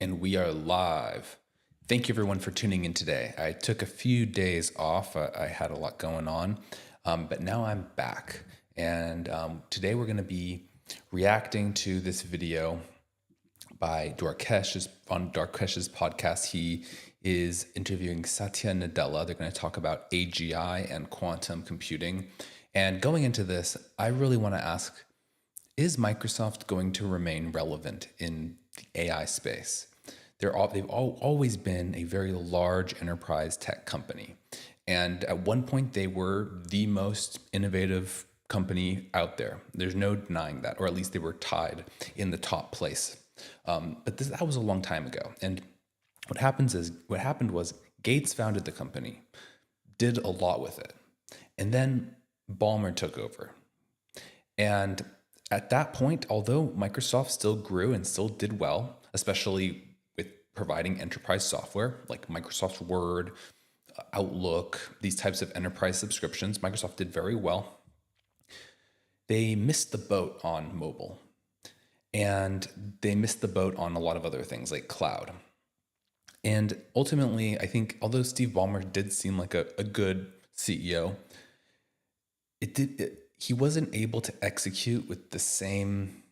And we are live. Thank you everyone for tuning in today. I took a few days off. I had a lot going on, but now I'm back. And today we're going to be reacting to this video by Dwarkesh. On Dwarkesh's podcast, he is interviewing Satya and Nadella. They're going to talk about AGI and quantum computing. And going into this, I really want to ask, is Microsoft going to remain relevant in the AI space? They've always been a very large enterprise tech company. And at one point, they were the most innovative company out there. There's no denying that, or at least they were tied in the top place. But that was a long time ago. And what happened was Gates founded the company, did a lot with it, and then Ballmer took over. And at that point, although Microsoft still grew and still did well, especially with providing enterprise software like Microsoft Word, Outlook, these types of enterprise subscriptions, Microsoft did very well. They missed the boat on mobile, and they missed the boat on a lot of other things like cloud. And ultimately, I think although Steve Ballmer did seem like a good CEO, he wasn't able to execute with the same,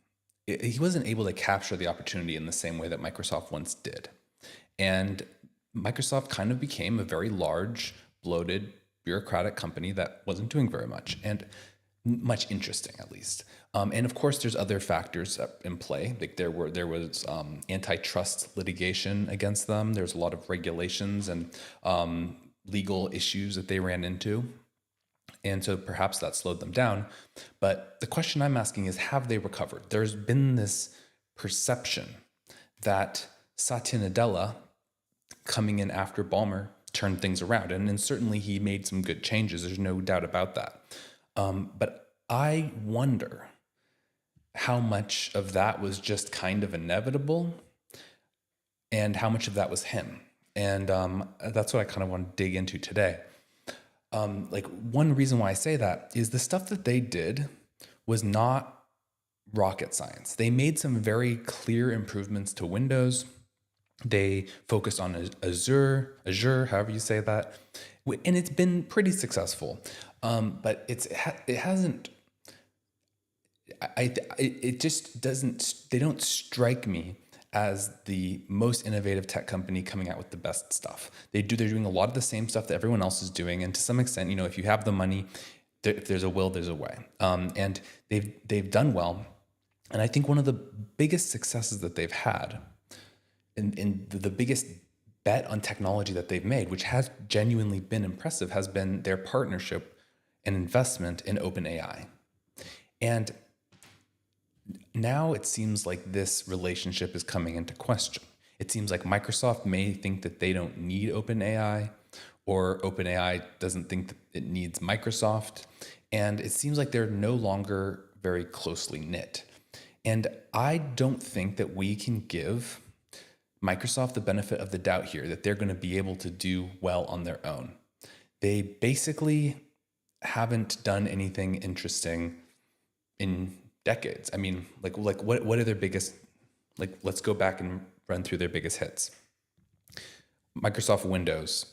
he wasn't able to capture the opportunity in the same way that Microsoft once did. And Microsoft kind of became a very large, bloated, bureaucratic company that wasn't doing very much, and much interesting at least. And of course, there's other factors in play. Like there was antitrust litigation against them. There's a lot of regulations and legal issues that they ran into. And so perhaps that slowed them down. But the question I'm asking is, have they recovered? There's been this perception that Satya Nadella, coming in after Ballmer, turned things around. And certainly he made some good changes. There's no doubt about that. But I wonder how much of that was just kind of inevitable and how much of that was him. And that's what I kind of want to dig into today. Like one reason why I say that is the stuff that they did was not rocket science. They made some very clear improvements to Windows. They focused on Azure, however you say that, and it's been pretty successful. But it hasn't. It just doesn't. They don't strike me as the most innovative tech company coming out with the best stuff. They're doing a lot of the same stuff that everyone else is doing, and to some extent, if you have the money, if there's a will, there's a way. And they've done well, and I think one of the biggest successes that they've had, and the biggest bet on technology that they've made, which has genuinely been impressive, has been their partnership and investment in OpenAI. And now it seems like this relationship is coming into question. It seems like Microsoft may think that they don't need OpenAI, or OpenAI doesn't think that it needs Microsoft. And it seems like they're no longer very closely knit. And I don't think that we can give Microsoft the benefit of the doubt here that they're going to be able to do well on their own. They basically haven't done anything interesting in decades. I mean, like what are their biggest, let's go back and run through their biggest hits. Microsoft Windows,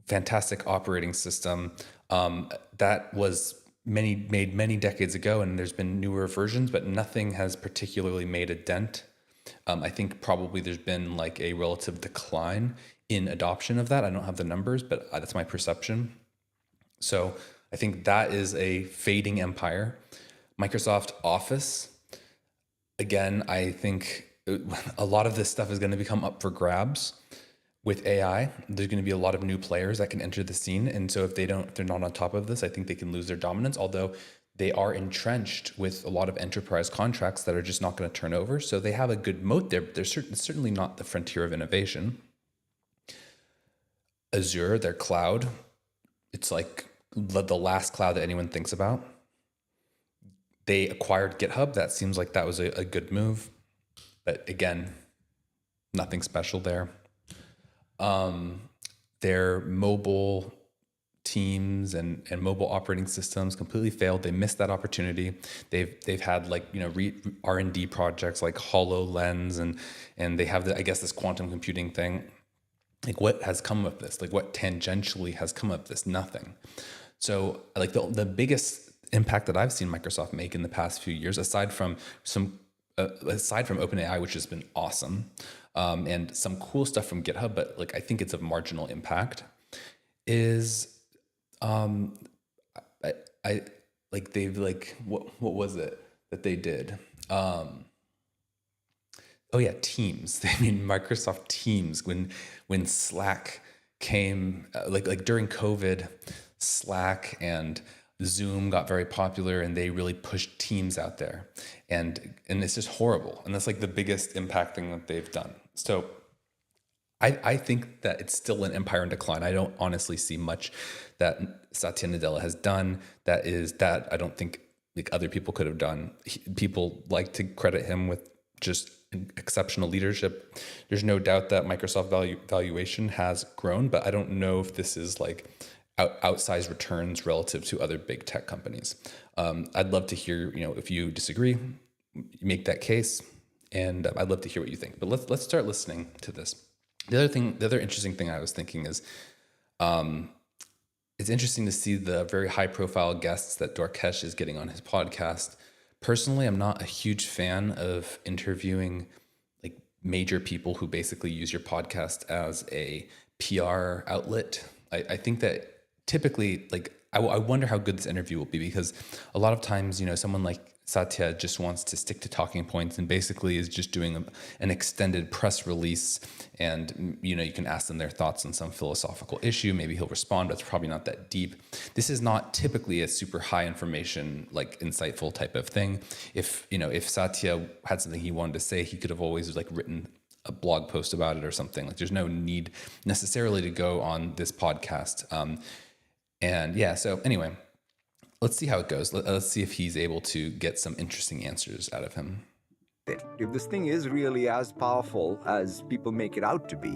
fantastic operating system. That was made many decades ago, and there's been newer versions, but nothing has particularly made a dent. I think probably there's been like a relative decline in adoption of that. I don't have the numbers, but that's my perception. So I think that is a fading empire. Microsoft Office, again, I think a lot of this stuff is going to become up for grabs with AI. There's going to be a lot of new players that can enter the scene. And so if they're not on top of this, I think they can lose their dominance, although they are entrenched with a lot of enterprise contracts that are just not going to turn over. So they have a good moat there, but they're certainly not the frontier of innovation. Azure, their cloud, it's like the last cloud that anyone thinks about. They acquired GitHub. That seems like that was a good move. But again, nothing special there. Their mobile Teams and mobile operating systems, completely failed. They missed that opportunity. They've had like, R&D projects like HoloLens and they have I guess this quantum computing thing. Like what has come of this? Like what tangentially has come of this? Nothing. So like the biggest impact that I've seen Microsoft make in the past few years, aside from OpenAI, which has been awesome, and some cool stuff from GitHub, but like I think it's of marginal impact, is I like they've like what was it that they did? Oh yeah, Teams. I mean, Microsoft Teams. When Slack came, like during COVID, Slack and Zoom got very popular, and they really pushed Teams out there, and it's just horrible. And that's like the biggest impact thing that they've done. So I think that it's still an empire in decline. I don't honestly see much that Satya Nadella has done that I don't think like other people could have done. People like to credit him with just exceptional leadership. There's no doubt that Microsoft valuation has grown, but I don't know if this is like outsized returns relative to other big tech companies. I'd love to hear, if you disagree, make that case, and I'd love to hear what you think. But let's start listening to this. The other interesting thing I was thinking is, it's interesting to see the very high profile guests that Dwarkesh is getting on his podcast. Personally, I'm not a huge fan of interviewing like major people who basically use your podcast as a PR outlet. I think that typically, like, I wonder how good this interview will be, because a lot of times, someone like Satya just wants to stick to talking points and basically is just doing an extended press release. And, you can ask them their thoughts on some philosophical issue. Maybe he'll respond, but it's probably not that deep. This is not typically a super high information, like insightful type of thing. If Satya had something he wanted to say, he could have always like written a blog post about it or something. Like there's no need necessarily to go on this podcast. And yeah, so anyway, let's see how it goes. Let's see if he's able to get some interesting answers out of him. If this thing is really as powerful as people make it out to be,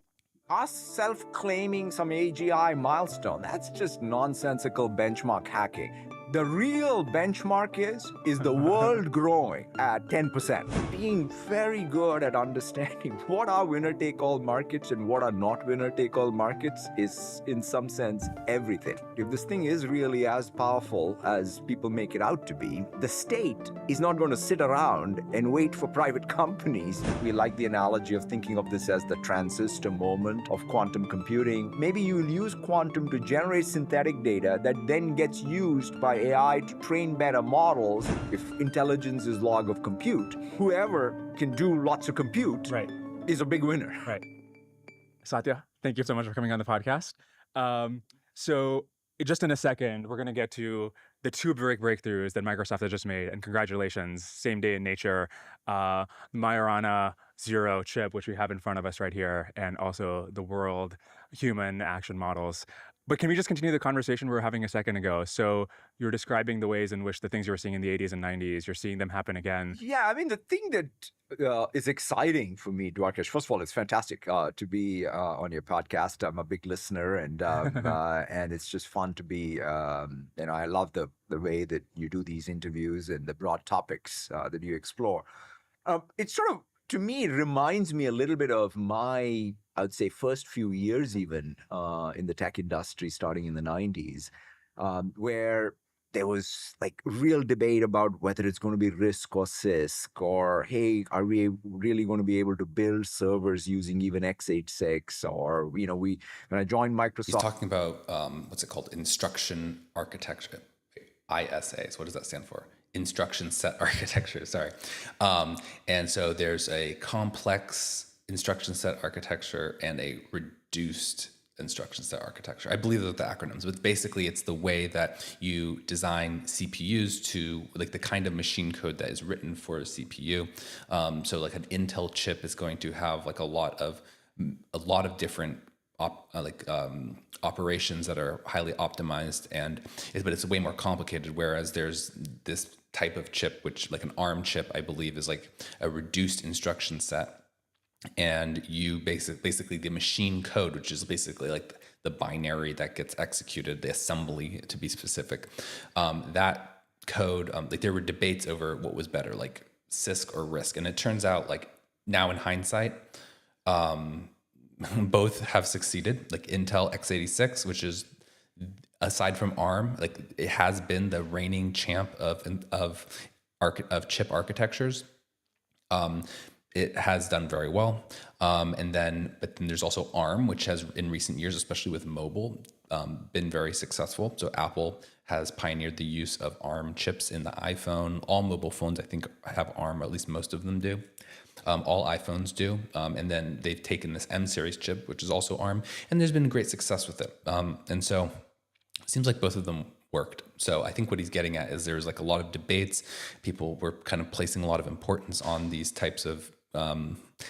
us self-claiming some AGI milestone, that's just nonsensical benchmark hacking. The real benchmark is the world growing at 10%. Being very good at understanding what are winner-take-all markets and what are not winner-take-all markets is, in some sense, everything. If this thing is really as powerful as people make it out to be, the state is not going to sit around and wait for private companies. We like the analogy of thinking of this as the transistor moment of quantum computing. Maybe you'll use quantum to generate synthetic data that then gets used by AI to train better models. If intelligence is log of compute, whoever can do lots of compute is a big winner. Right. Satya, thank you so much for coming on the podcast. So just in a second, we're going to get to the two big breakthroughs that Microsoft has just made, and congratulations, same day in nature, Majorana Zero chip, which we have in front of us right here, and also the world human action models. But can we just continue the conversation we were having a second ago? So you were describing the ways in which the things you were seeing in the 80s and 90s, you're seeing them happen again. Yeah, I mean, the thing that is exciting for me, Dwarkesh, first of all, it's fantastic to be on your podcast. I'm a big listener, and and it's just fun to be, I love the way that you do these interviews and the broad topics that you explore. It's sort of, to me, it reminds me a little bit of my, I would say, first few years even in the tech industry, starting in the 90s, where there was like real debate about whether it's going to be RISC or CISC, or, hey, are we really going to be able to build servers using even x86? Or, when I joined Microsoft. He's talking about, what's it called? Instruction architecture. ISA. So what does that stand for? Instruction set architecture, sorry. And so there's a complex instruction set architecture and a reduced instruction set architecture. I believe those are the acronyms, but basically it's the way that you design CPUs to like the kind of machine code that is written for a CPU. So like an Intel chip is going to have like a lot of different operations that are highly optimized, but it's way more complicated. Whereas there's this type of chip, which like an ARM chip, I believe, is like a reduced instruction set. and you basically the machine code, which is basically like the binary that gets executed, the assembly to be specific, that code, like there were debates over what was better, like CISC or RISC, and it turns out like now in hindsight, both have succeeded. Like Intel x86, which is aside from ARM, like it has been the reigning champ of chip architectures. It has done very well. But then there's also ARM, which has in recent years, especially with mobile, been very successful. So Apple has pioneered the use of ARM chips in the iPhone. All mobile phones, I think, have ARM, or at least most of them do. All iPhones do. And then they've taken this M series chip, which is also ARM, and there's been great success with it. And so it seems like both of them worked. So I think what he's getting at is there's like a lot of debates. People were kind of placing a lot of importance on these types of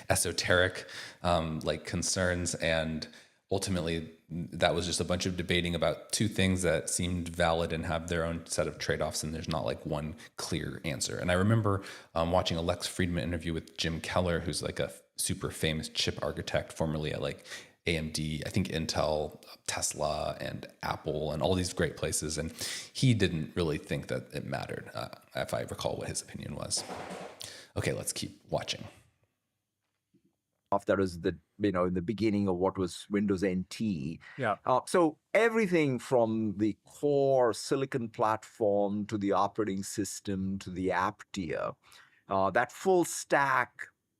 esoteric like concerns, and ultimately that was just a bunch of debating about two things that seemed valid and have their own set of trade-offs, and there's not like one clear answer. And I remember watching a Lex Friedman interview with Jim Keller, who's like a super famous chip architect, formerly at like AMD, I think Intel, Tesla, and Apple, and all these great places. And he didn't really think that it mattered, if I recall what his opinion was. Okay, let's keep watching. That was the in the beginning of what was Windows NT. Yeah. So everything from the core silicon platform to the operating system to the app tier, that full stack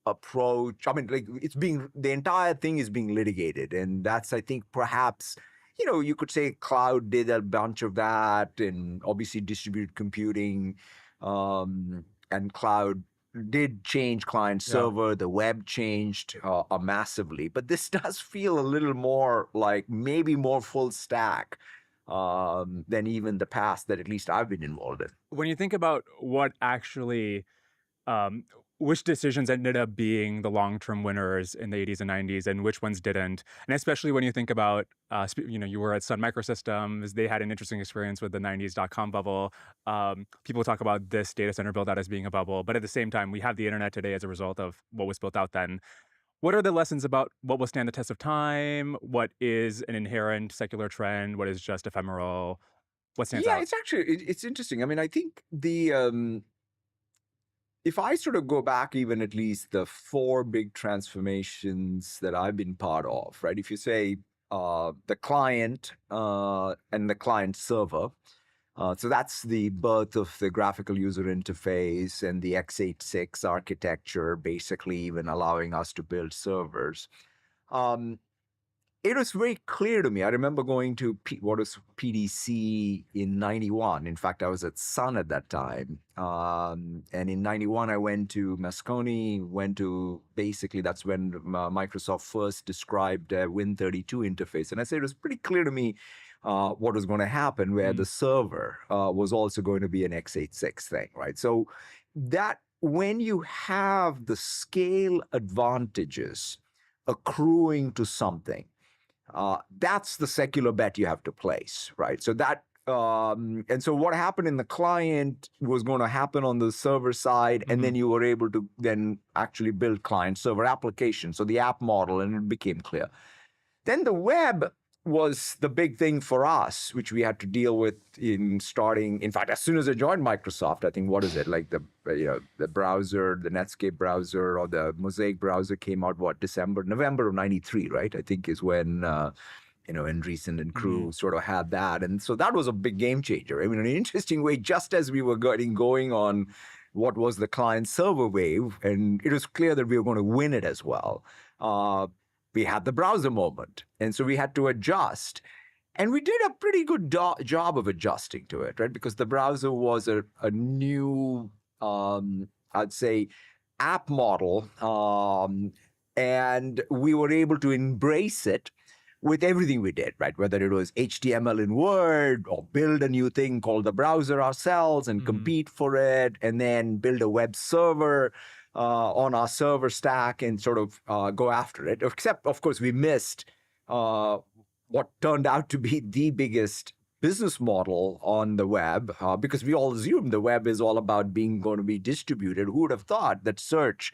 approach. I mean, like the entire thing is being litigated, and that's, I think, perhaps, you could say cloud did a bunch of that, and obviously distributed computing, and cloud did change client server. The web changed massively, but this does feel a little more like maybe more full stack than even the past that at least I've been involved in. When you think about what actually, which decisions ended up being the long-term winners in the 80s and 90s and which ones didn't, and especially when you think about, you were at Sun Microsystems, they had an interesting experience with the 90s dot-com bubble. People talk about this data center build out as being a bubble, but at the same time, we have the internet today as a result of what was built out then. What are the lessons about what will stand the test of time? What is an inherent secular trend? What is just ephemeral? What stands out? It's actually it's interesting. I mean, I think if I sort of go back even at least the 4 big transformations that I've been part of, right? If you say the client and the client server, so that's the birth of the graphical user interface and the x86 architecture, basically even allowing us to build servers. It was very clear to me. I remember going to what was PDC in 91. In fact, I was at Sun at that time. And in 91, I went to Moscone, basically that's when Microsoft first described a Win32 interface. And I said it was pretty clear to me what was going to happen, where the server was also going to be an x86 thing, right? So that when you have the scale advantages accruing to something, that's the secular bet you have to place, right? So that, and so what happened in the client was going to happen on the server side, and then you were able to then actually build client-server applications, so the app model, and it became clear. Then the web was the big thing for us, which we had to deal with in fact, as soon as I joined Microsoft, I think, what is it, like the browser, the Netscape browser or the Mosaic browser came out, November of 93, right? I think is when, Andreessen and crew sort of had that. And so that was a big game changer. I mean, in an interesting way, just as we were going on what was the client server wave, and it was clear that we were going to win it as well. We had the browser moment. And so we had to adjust. And we did a pretty good job of adjusting to it, right? Because the browser was a new, I'd say, app model. And we were able to embrace it with everything we did, right? Whether it was HTML in Word or build a new thing called the browser ourselves and compete for it, and then build a web server on our server stack and sort of go after it. Except, of course, we missed what turned out to be the biggest business model on the web, because we all assumed the web is all about going to be distributed. Who would have thought that search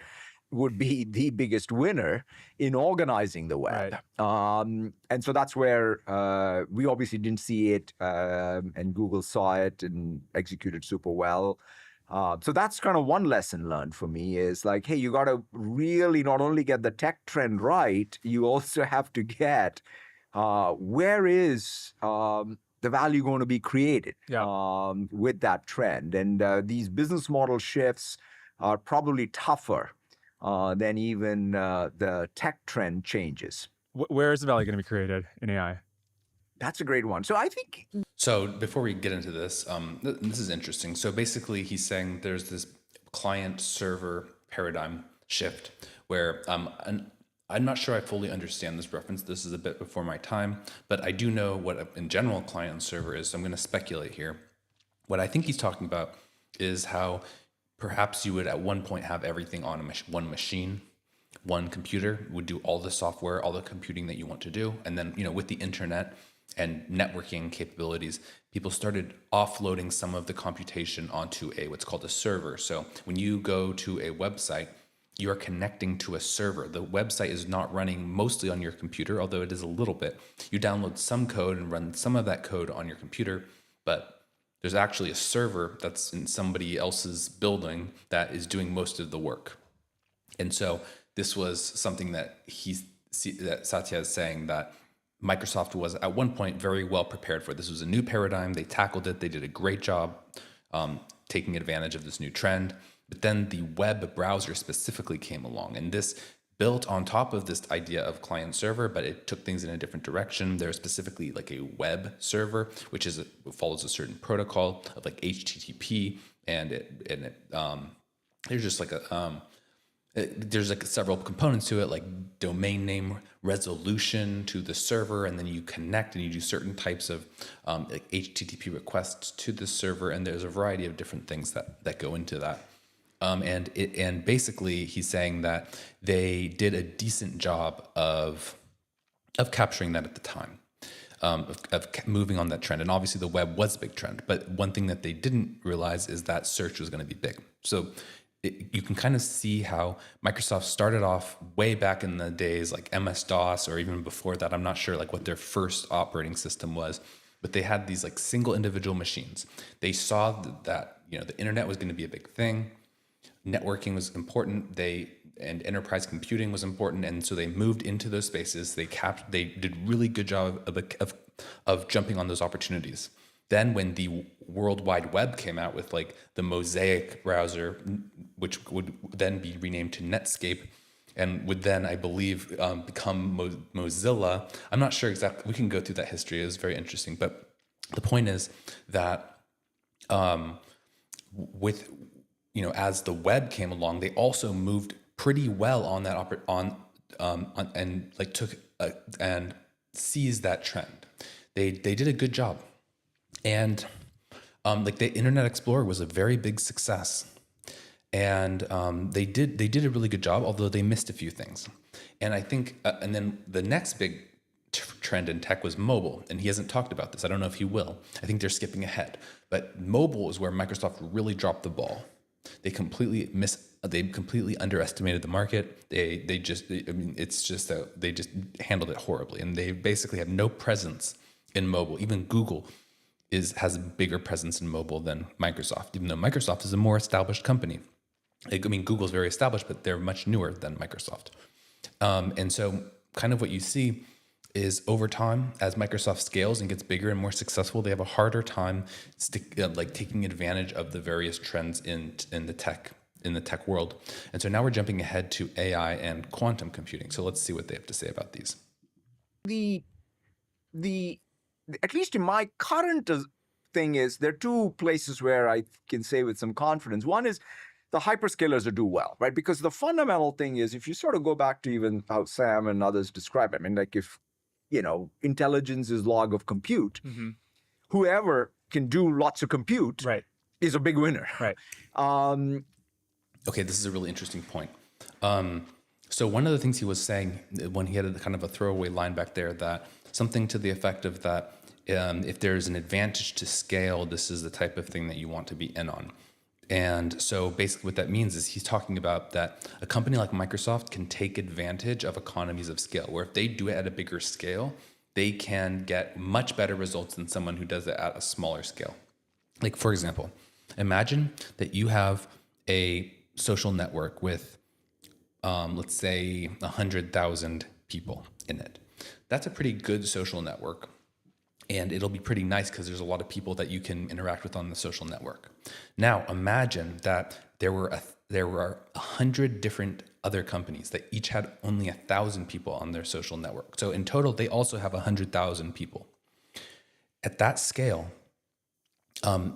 would be the biggest winner in organizing the web. And so that's where we obviously didn't see it, and Google saw it and executed super well. So that's kind of one lesson learned for me is like, hey, you got to really not only get the tech trend right, you also have to get where is the value going to be created with that trend. And these business model shifts are probably tougher than even the tech trend changes. Where is the value going to be created in AI? That's a great one. So I think... So before we get into this, this is interesting. So basically he's saying there's this client server paradigm shift where I'm not sure I fully understand this reference. This is a bit before my time, but I do know what in general client and server is. So I'm going to speculate here. What I think he's talking about is how perhaps you would at one point have everything on one machine, one computer would do all the software, all the computing that you want to do. And then, with the internet and networking capabilities, people started offloading some of the computation onto what's called a server. So when you go to a website, you are connecting to a server. The website is not running mostly on your computer, although it is a little bit. You download some code and run some of that code on your computer, but there's actually a server that's in somebody else's building that is doing most of the work. And so this was something that that Satya is saying that Microsoft was at one point very well prepared for. This was a new paradigm. They tackled it. They did a great job taking advantage of this new trend. But then the web browser specifically came along, and this built on top of this idea of client server, but it took things in a different direction. There's specifically like a web server, which follows a certain protocol of like HTTP, and there's just like there's like several components to it, like domain name resolution to the server, and then you connect and you do certain types of like HTTP requests to the server, and there's a variety of different things that go into that. And basically he's saying that they did a decent job of capturing that at the time, of moving on that trend. And obviously the web was a big trend, but one thing that they didn't realize is that search was going to be big. So you can kind of see how Microsoft started off way back in the days, like MS-DOS, or even before that. I'm not sure like what their first operating system was, but they had these like single individual machines. They saw that the internet was going to be a big thing. Networking was important. And enterprise computing was important, and so they moved into those spaces. They did really good job of jumping on those opportunities. Then when the World Wide Web came out with like the Mosaic browser, which would then be renamed to Netscape, and would then, I believe, become Mozilla. I'm not sure exactly. We can go through that history. It was very interesting. But the point is that as the web came along, they also moved pretty well on that and like took and seized that trend. They did a good job. And like the Internet Explorer was a very big success, and they did a really good job, although they missed a few things. And I think, and then the next big trend in tech was mobile, and he hasn't talked about this. I don't know if he will. I think they're skipping ahead, but mobile is where Microsoft really dropped the ball. They completely underestimated the market. They just handled it horribly, and they basically have no presence in mobile. Even Google has a bigger presence in mobile than Microsoft, even though Microsoft is a more established company. Google's very established, but they're much newer than Microsoft. And so kind of what you see is over time, as Microsoft scales and gets bigger and more successful, they have a harder time taking advantage of the various trends in the tech world. And so now we're jumping ahead to AI and quantum computing. So let's see what they have to say about these. At least in my current thing is, there are two places where I can say with some confidence. One is the hyperscalers do well, right? Because the fundamental thing is, if you sort of go back to even how Sam and others describe it, like if, intelligence is log of compute, whoever can do lots of compute is a big winner. Right. Okay, this is a really interesting point. So one of the things he was saying when he had a kind of a throwaway line back there, that something to the effect of that if there's an advantage to scale, this is the type of thing that you want to be in on. And so basically what that means is he's talking about that a company like Microsoft can take advantage of economies of scale, where if they do it at a bigger scale, they can get much better results than someone who does it at a smaller scale. Like, for example, imagine that you have a social network with, let's say, 100,000 people in it. That's a pretty good social network. And it'll be pretty nice because there's a lot of people that you can interact with on the social network. Now, imagine that there were 100 different other companies that each had only 1,000 people on their social network. So in total, they also have 100,000 people. At that scale,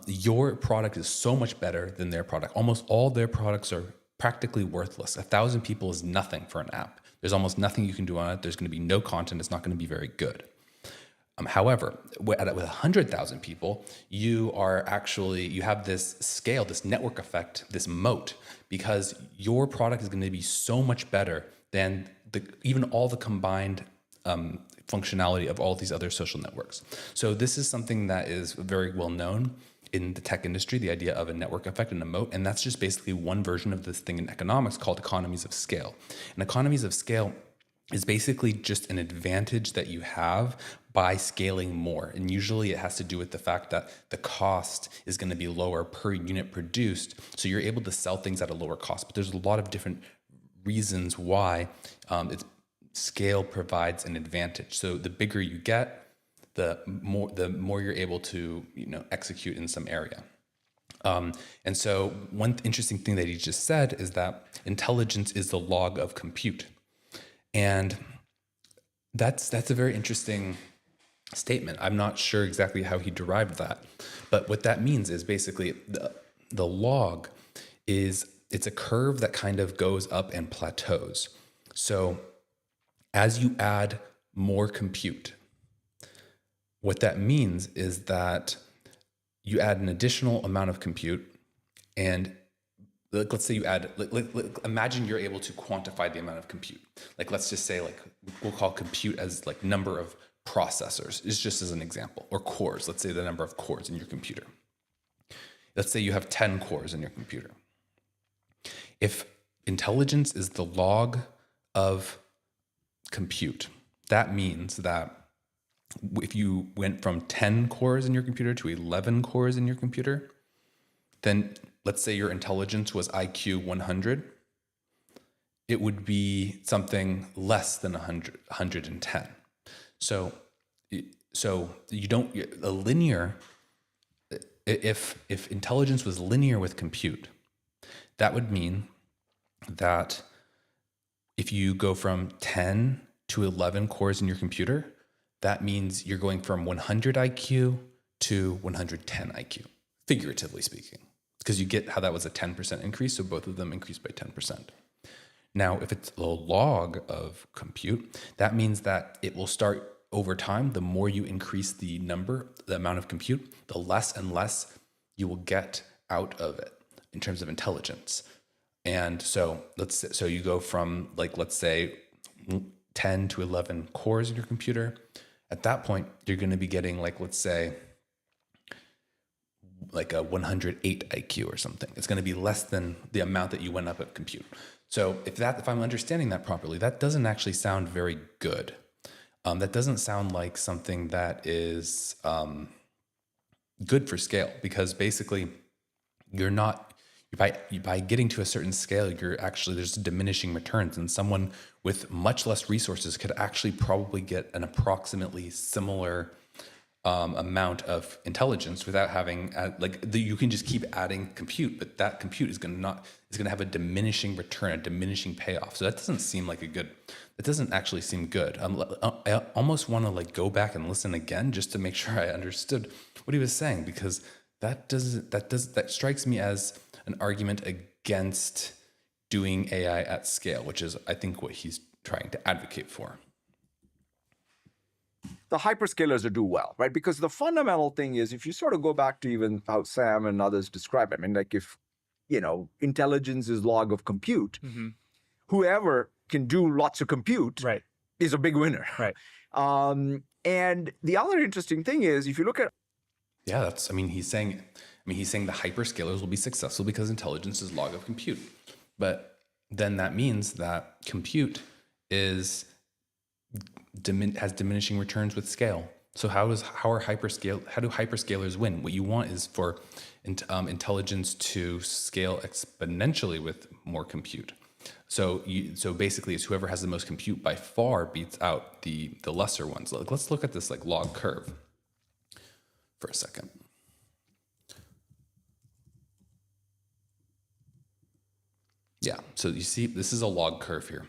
your product is so much better than their product. Almost all their products are practically worthless. 1,000 people is nothing for an app. There's almost nothing you can do on it. There's going to be no content. It's not going to be very good. However, with 100,000 people, you have this scale, this network effect, this moat, because your product is going to be so much better than even all the combined functionality of all these other social networks. So this is something that is very well known in the tech industry, the idea of a network effect and a moat. And that's just basically one version of this thing in economics called economies of scale. And economies of scale is basically just an advantage that you have by scaling more. And usually it has to do with the fact that the cost is going to be lower per unit produced. So you're able to sell things at a lower cost. But there's a lot of different reasons why scale provides an advantage. So the bigger you get, the more you're able to execute in some area. And so one interesting thing that he just said is that intelligence is the log of compute. And that's a very interesting statement. I'm not sure exactly how he derived that, but what that means is basically the log it's a curve that kind of goes up and plateaus. So as you add more compute, what that means is that you add an additional amount of compute, and let's say you add, imagine you're able to quantify the amount of compute. Like, let's just say, we'll call compute as number of processors, is just as an example, or cores. Let's say the number of cores in your computer. Let's say you have 10 cores in your computer. If intelligence is the log of compute, that means that if you went from 10 cores in your computer to 11 cores in your computer, then let's say your intelligence was IQ 100, it would be something less than 110. So you don't, a linear, if intelligence was linear with compute, that would mean that if you go from 10 to 11 cores in your computer, that means you're going from 100 IQ to 110 IQ, figuratively speaking, because you get how that was a 10% increase. So both of them increased by 10%. Now, if it's the log of compute, that means that it will start over time. The more you increase the amount of compute, the less and less you will get out of it in terms of intelligence. And so you go from let's say 10 to 11 cores in your computer. At that point, you're going to be getting let's say a 108 IQ or something. It's going to be less than the amount that you went up at compute. So if I'm understanding that properly, that doesn't actually sound very good. That doesn't sound like something that is good for scale, because basically you're not, by getting to a certain scale, there's diminishing returns, and someone with much less resources could actually probably get an approximately similar amount of intelligence without having you can just keep adding compute, but that compute is going to have a diminishing return, a diminishing payoff. So that doesn't actually seem good. I almost want to go back and listen again just to make sure I understood what he was saying, because that strikes me as an argument against doing AI at scale, which is, I think, what he's trying to advocate for. The hyperscalers do well, right? Because the fundamental thing is, if you sort of go back to even how Sam and others describe it, I mean, if, intelligence is log of compute, whoever can do lots of compute is a big winner. Right. And the other interesting thing is, if you look at... Yeah, he's saying, mean, he's saying the hyperscalers will be successful because intelligence is log of compute. But then that means that compute has diminishing returns with scale. So how do hyperscalers win? What you want is for intelligence to scale exponentially with more compute. So basically, it's whoever has the most compute by far beats out the lesser ones. Let's look at this like log curve for a second. Yeah, so you see, this is a log curve here.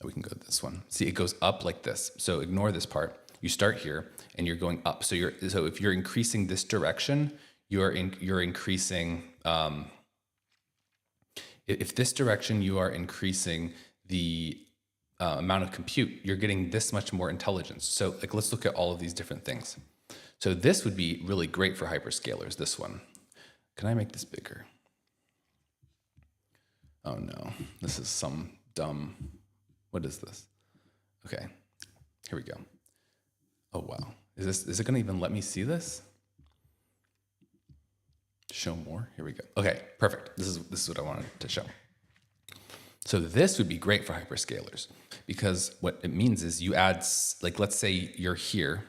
We can go to this one. See, it goes up like this. So ignore this part. You start here and you're going up. So if you're increasing this direction, you're increasing. If this direction you are increasing the amount of compute, you're getting this much more intelligence. So like, let's look at all of these different things. So this would be really great for hyperscalers. This one. Can I make this bigger? Oh no, this is some dumb. What is this? Okay, here we go. Oh wow, is it gonna even let me see this? Show more, here we go. Okay, perfect, this is what I wanted to show. So this would be great for hyperscalers because what it means is you add, like let's say you're here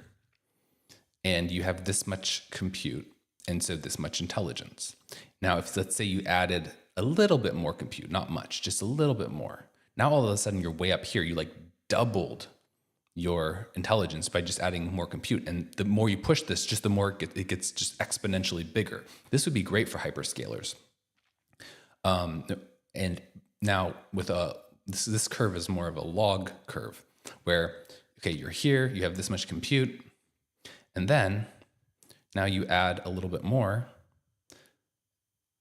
and you have this much compute and so this much intelligence. Now, if let's say you added a little bit more compute, not much, just a little bit more. Now all of a sudden you're way up here. You like doubled your intelligence by just adding more compute. And the more you push this, just the more it gets just exponentially bigger. This would be great for hyperscalers. And now with this curve is more of a log curve where, okay, you're here, you have this much compute, and then now you add a little bit more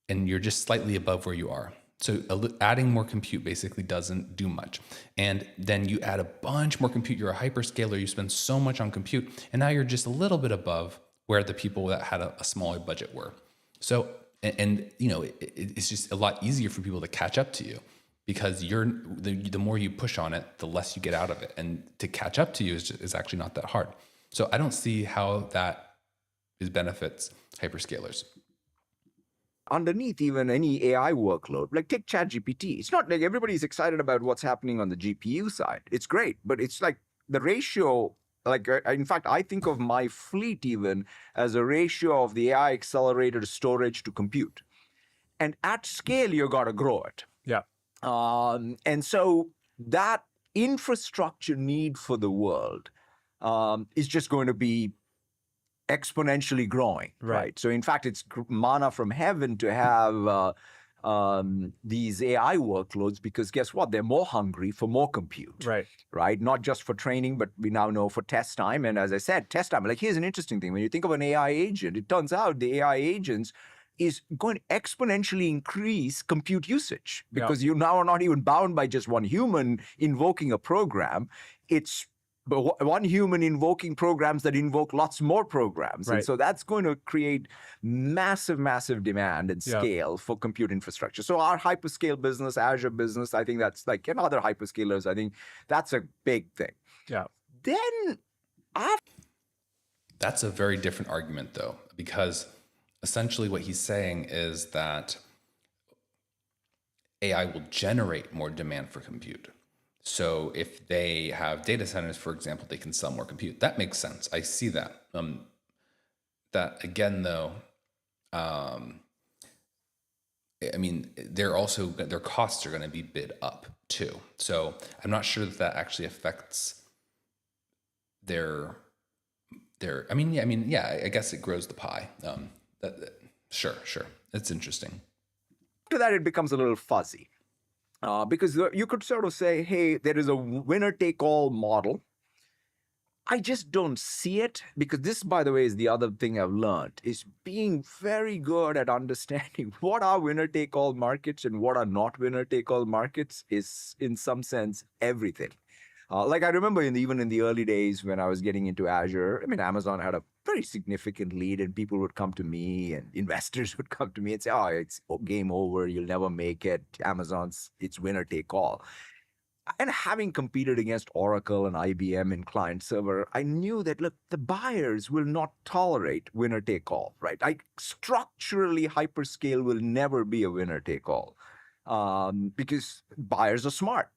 and you're just slightly above where you are. So adding more compute basically doesn't do much. And then you add a bunch more compute. You're a hyperscaler. You spend so much on compute. And now you're just a little bit above where the people that had a smaller budget were. So, and you know, it's just a lot easier for people to catch up to you because the more you push on it, the less you get out of it. And to catch up to you is actually not that hard. So I don't see how that benefits hyperscalers. Underneath even any AI workload, like take ChatGPT. It's not like everybody's excited about what's happening on the GPU side. It's great, but it's like the ratio, like in fact, I think of my fleet even as a ratio of the AI accelerated storage to compute. And at scale, you got to grow it. Yeah. And so that infrastructure need for the world is just going to be exponentially growing, right? So in fact, it's manna from heaven to have these AI workloads because guess what? They're more hungry for more compute, right? Not just for training, but we now know for test time. And as I said, test time, like here's an interesting thing. When you think of an AI agent, it turns out the AI agents is going to exponentially increase compute usage because you now are not even bound by just one human invoking a program. It's one human invoking programs that invoke lots more programs. And so that's going to create massive, massive demand and scale for compute infrastructure. So our hyperscale business, Azure business, I think that's like, and other hyperscalers, I think that's a big thing. Yeah. Then that's a very different argument though, because essentially what he's saying is that AI will generate more demand for compute. So if they have data centers, for example, they can sell more compute. That makes sense. I see that. That again, though, I mean, their costs are going to be bid up too. So I'm not sure that actually affects their. I guess it grows the pie. Sure. It's interesting. After that, it becomes a little fuzzy. Because you could sort of say, hey, there is a winner-take-all model. I just don't see it because this, by the way, is the other thing I've learned, is being very good at understanding what are winner-take-all markets and what are not winner-take-all markets is, in some sense, everything. Like I remember even in the early days when I was getting into Azure, I mean, Amazon had a very significant lead and people would come to me and investors would come to me and say, oh, it's game over. You'll never make it. It's winner take all. and having competed against Oracle and IBM in client server, I knew that, look, the buyers will not tolerate winner take all, right? Structurally, hyperscale will never be a winner take all because buyers are smart.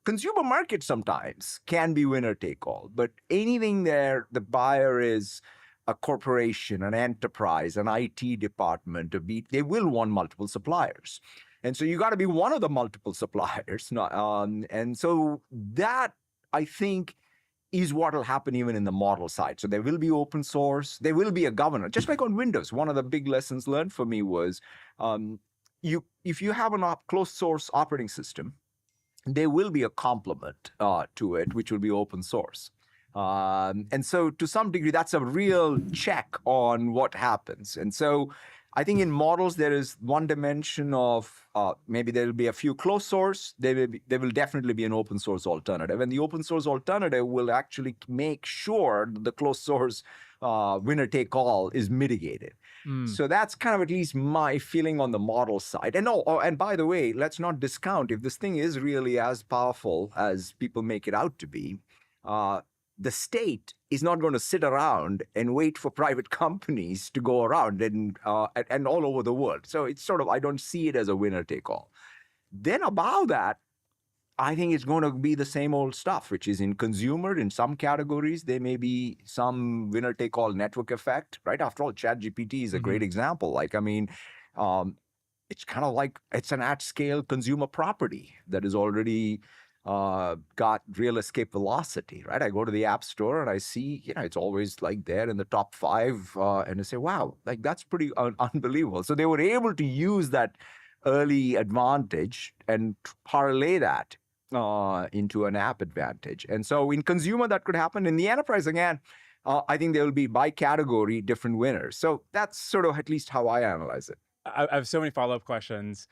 Consumer market sometimes can be winner take all, but anything there, the buyer is a corporation, an enterprise, an IT department, they will want multiple suppliers. And so you got to be one of the multiple suppliers. And so that, I think, is what will happen even in the model side. So there will be open source. There will be a governor, just like on Windows. One of the big lessons learned for me was if you have a closed source operating system, there will be a complement to it, which will be open source. And so to some degree, that's a real check on what happens. And so I think in models, there is one dimension of maybe there will be a few closed source. There will definitely be an open source alternative. And the open source alternative will actually make sure that the closed source winner take all is mitigated. So that's kind of at least my feeling on the model side. And and by the way, let's not discount if this thing is really as powerful as people make it out to be. The state is not going to sit around and wait for private companies to go around and all over the world. So it's sort of, I don't see it as a winner take all. Then above that, I think it's going to be the same old stuff, which is in consumer. In some categories, there may be some winner take all network effect, right? After all, ChatGPT is a great example. Like, I mean, it's kind of like it's an at-scale consumer property that is already got real escape velocity, right? I go to the App Store and I see, it's always like there in the top 5, and I say, wow, like that's pretty unbelievable. So they were able to use that early advantage and parlay that into an app advantage. And so in consumer, that could happen. In the enterprise, again, I think there will be by category different winners. So that's sort of at least how I analyze it. I have so many follow-up questions.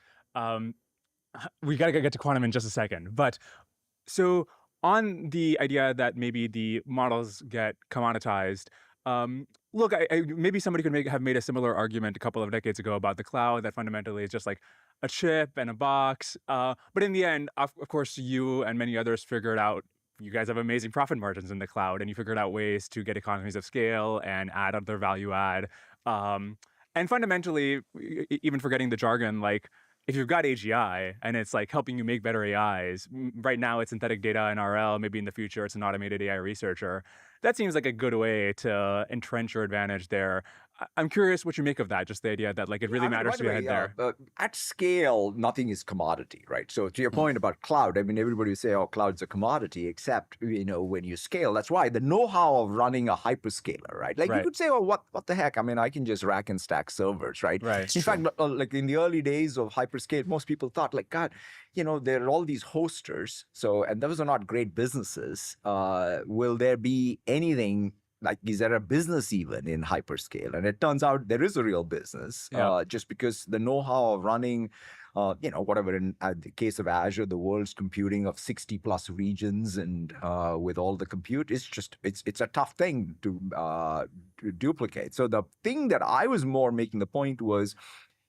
We got to get to quantum in just a second. But so on the idea that maybe the models get commoditized, look, maybe somebody could have made a similar argument a couple of decades ago about the cloud, that fundamentally is just like a chip and a box. But in the end, of course, you and many others figured out, you guys have amazing profit margins in the cloud, and you figured out ways to get economies of scale and add other value add. And fundamentally, even forgetting the jargon, like if you've got AGI and it's like helping you make better AIs, right now it's synthetic data in RL, maybe in the future it's an automated AI researcher. That seems like a good way to entrench your advantage there. I'm curious what you make of that, just the idea that like it really matters to be ahead there. At scale, nothing is commodity, right? So to your point about cloud, I mean, everybody would say, oh, cloud's a commodity, except, when you scale. That's why the know-how of running a hyperscaler, right? Like you could say, oh, what the heck? I mean, I can just rack and stack servers, right? In fact, like in the early days of hyperscale, most people thought like, God, there are all these hosters. So, and those are not great businesses. Will there be anything like, is there a business even in hyperscale? And it turns out there is a real business, just because the know-how of running, whatever, in the case of Azure, the world's computing of 60 plus regions and with all the compute, it's a tough thing to duplicate. So the thing that I was more making the point was,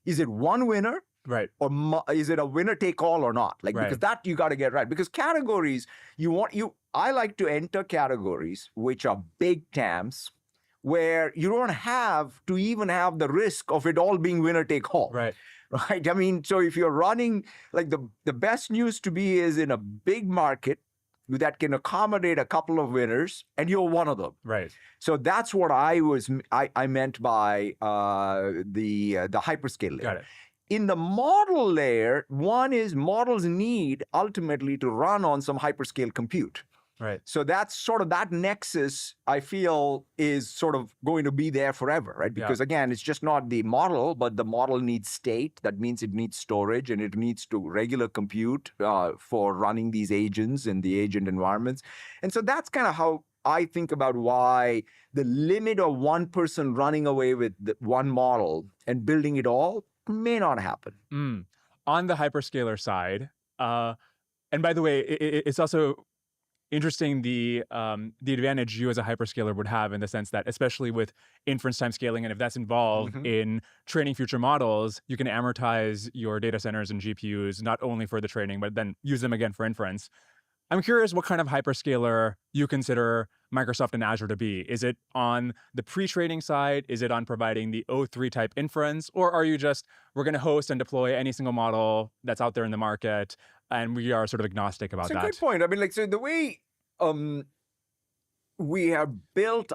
is it one winner? Right. Or is it a winner take all or not? Like, because that you got to get right. Because categories, I like to enter categories which are big TAMs, where you don't have to even have the risk of it all being winner take all. Right. Right. I mean, so if you're running, like the best news to be is in a big market that can accommodate a couple of winners, and you're one of them. Right. So that's what I meant by the hyperscale layer. Got it. In the model layer, one is models need ultimately to run on some hyperscale compute. Right. So that's sort of that nexus, I feel, is sort of going to be there forever, right? Because again, it's just not the model, but the model needs state. That means it needs storage and it needs to regular compute for running these agents in the agent environments. And so that's kind of how I think about why the limit of one person running away with one model and building it all may not happen. On the hyperscaler side, and by the way, it's also interesting the advantage you as a hyperscaler would have in the sense that, especially with inference time scaling, and if that's involved Mhm. in training future models, you can amortize your data centers and GPUs not only for the training, but then use them again for inference. I'm curious what kind of hyperscaler you consider Microsoft and Azure to be. Is it on the pre-training side? Is it on providing the O3 type inference? Or are you just, we're going to host and deploy any single model that's out there in the market, and we are sort of agnostic It's about a good that? point. I mean, like, so the way we have built.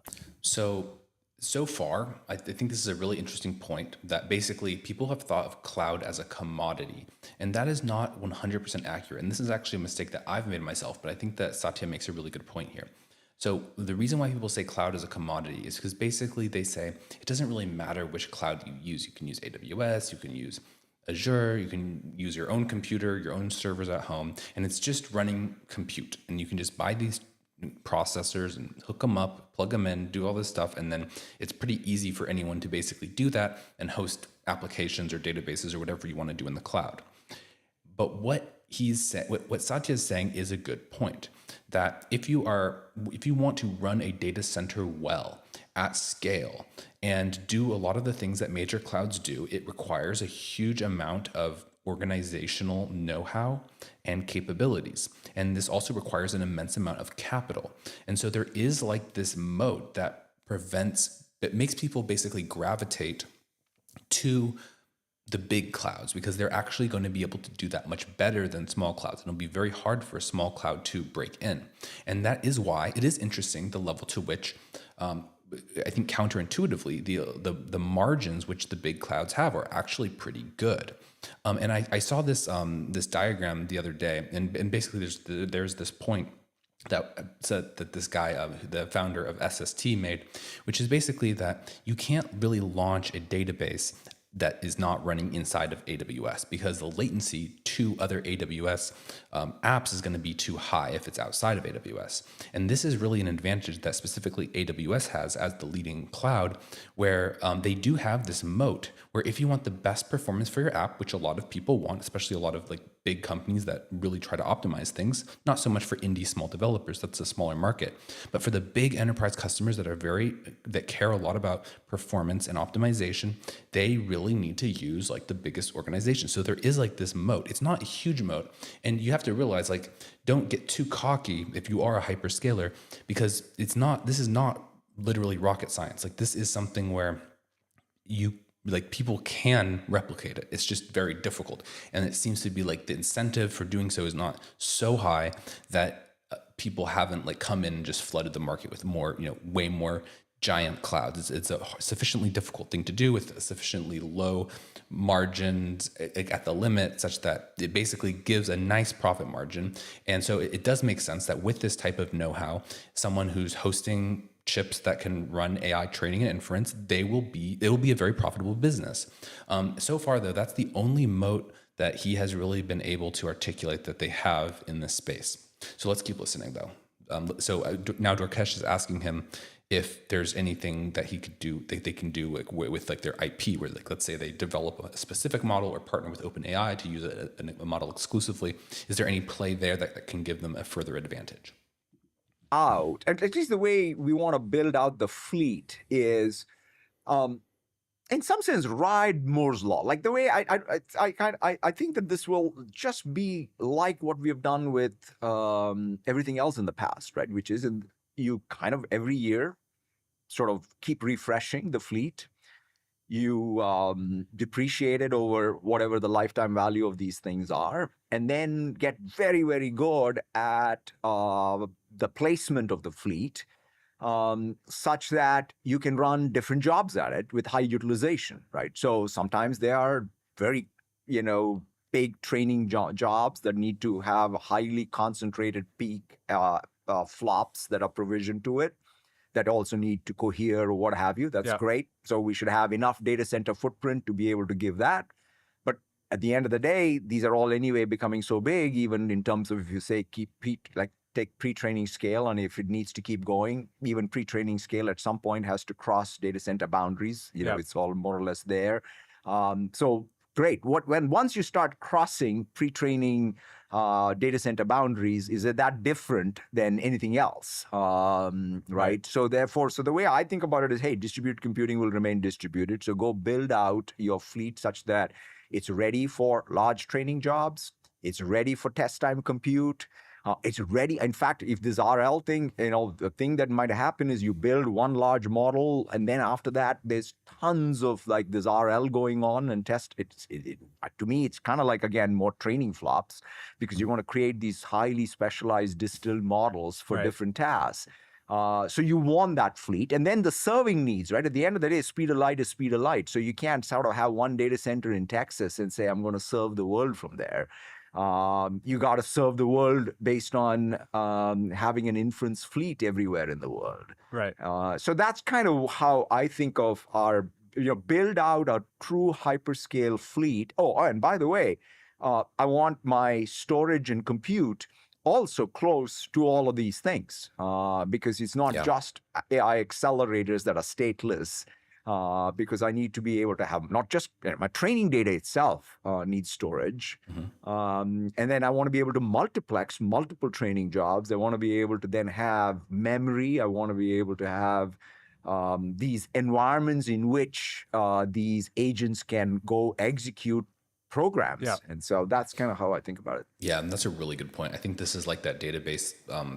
So far, I think this is a really interesting point that basically people have thought of cloud as a commodity, and that is not 100% accurate. And this is actually a mistake that I've made myself, but I think that Satya makes a really good point here. So the reason why people say cloud is a commodity is because basically they say it doesn't really matter which cloud you use. You can use AWS, you can use Azure, you can use your own computer, your own servers at home, and it's just running compute. And you can just buy these processors and hook them up, plug them in, do all this stuff, and then it's pretty easy for anyone to basically do that and host applications or databases or whatever you want to do in the cloud. But what Satya is saying is a good point, that if you want to run a data center well at scale and do a lot of the things that major clouds do, it requires a huge amount of organizational know-how and capabilities. And this also requires an immense amount of capital. And so there is like this moat that makes people basically gravitate to the big clouds because they're actually going to be able to do that much better than small clouds. And it'll be very hard for a small cloud to break in. And that is why it is interesting the level to which I think counterintuitively, the margins which the big clouds have are actually pretty good. And I saw this this diagram the other day, and basically there's this point that said that this guy, the founder of SST, made, which is basically that you can't really launch a database that is not running inside of AWS because the latency to other AWS apps is going to be too high if it's outside of AWS. And this is really an advantage that specifically AWS has as the leading cloud, where they do have this moat where if you want the best performance for your app, which a lot of people want, especially a lot of like big companies that really try to optimize things, not so much for indie small developers, that's a smaller market, but for the big enterprise customers that care a lot about performance and optimization, they really need to use like the biggest organization. So there is like this moat. It's not a huge moat. And you have to realize, like, don't get too cocky if you are a hyperscaler, because this is not literally rocket science. Like, this is something where people can replicate it. It's just very difficult. And it seems to be like the incentive for doing so is not so high that people haven't like come in and just flooded the market with more, way more giant clouds. It's a sufficiently difficult thing to do with sufficiently low margins at the limit, such that it basically gives a nice profit margin. And so it does make sense that with this type of know-how, someone who's hosting chips that can run AI training and inference, it will be a very profitable business. So far, though, that's the only moat that he has really been able to articulate that they have in this space. So let's keep listening, though. Now Dwarkesh is asking him if there's anything that he could do, they can do like with like their IP, where like let's say they develop a specific model or partner with OpenAI to use a model exclusively. Is there any play there that can give them a further advantage? Out, at least the way we want to build out the fleet is, in some sense, ride Moore's law. Like the way I think that this will just be like what we have done with everything else in the past, right? Which is you kind of every year sort of keep refreshing the fleet. You depreciate it over whatever the lifetime value of these things are, and then get very, very good at the placement of the fleet, such that you can run different jobs at it with high utilization, right? So sometimes they are very, big training jobs that need to have highly concentrated peak flops that are provisioned to it, that also need to cohere or what have you. That's great. So we should have enough data center footprint to be able to give that. But at the end of the day, these are all anyway becoming so big, even in terms of, if you say take pre-training scale, and if it needs to keep going, even pre-training scale at some point has to cross data center boundaries. It's all more or less there. So great. Once you start crossing pre-training data center boundaries, is it that different than anything else? Right? So therefore, so the way I think about it is, hey, distributed computing will remain distributed. So go build out your fleet such that it's ready for large training jobs. It's ready for test time compute. It's ready. In fact, if this RL thing, the thing that might happen is you build one large model, and then after that, there's tons of like this RL going on and test. To me, it's kind of like, again, more training flops, because you want to create these highly specialized distilled models for different tasks. So you want that fleet. And then the serving needs, right? At the end of the day, speed of light is speed of light. So you can't sort of have one data center in Texas and say, I'm going to serve the world from there. You got to serve the world based on having an inference fleet everywhere in the world. Right. So that's kind of how I think of our, build out a true hyperscale fleet. Oh, and by the way, I want my storage and compute also close to all of these things, because it's not just AI accelerators that are stateless. Because I need to be able to have not just my training data itself needs storage. And then I want to be able to multiplex multiple training jobs. I want to be able to then have memory. I want to be able to have these environments in which these agents can go execute programs. Yeah. And so that's kind of how I think about it. Yeah, and that's a really good point. I think this is like that database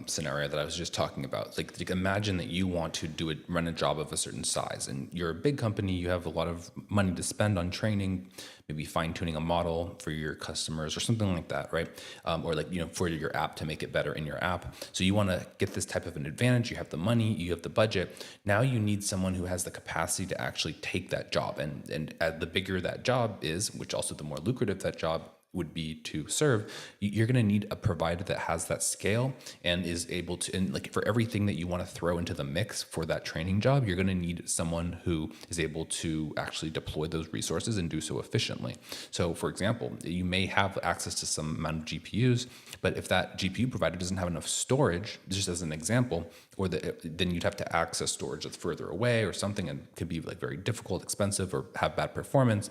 scenario that I was just talking about. Like imagine that you want to run a job of a certain size, and you're a big company. You have a lot of money to spend on training, maybe fine tuning a model for your customers or something like that, right? Or like for your app to make it better in your app. So you want to get this type of an advantage. You have the money, you have the budget. Now you need someone who has the capacity to actually take that job, and the bigger that job is, which also the more lucrative that job would be to serve, you're going to need a provider that has that scale and is able to, and like for everything that you want to throw into the mix for that training job, you're going to need someone who is able to actually deploy those resources and do so efficiently. So for example, you may have access to some amount of GPUs, but if that GPU provider doesn't have enough storage, just as an example, then you'd have to access storage that's further away or something, and could be like very difficult, expensive, or have bad performance.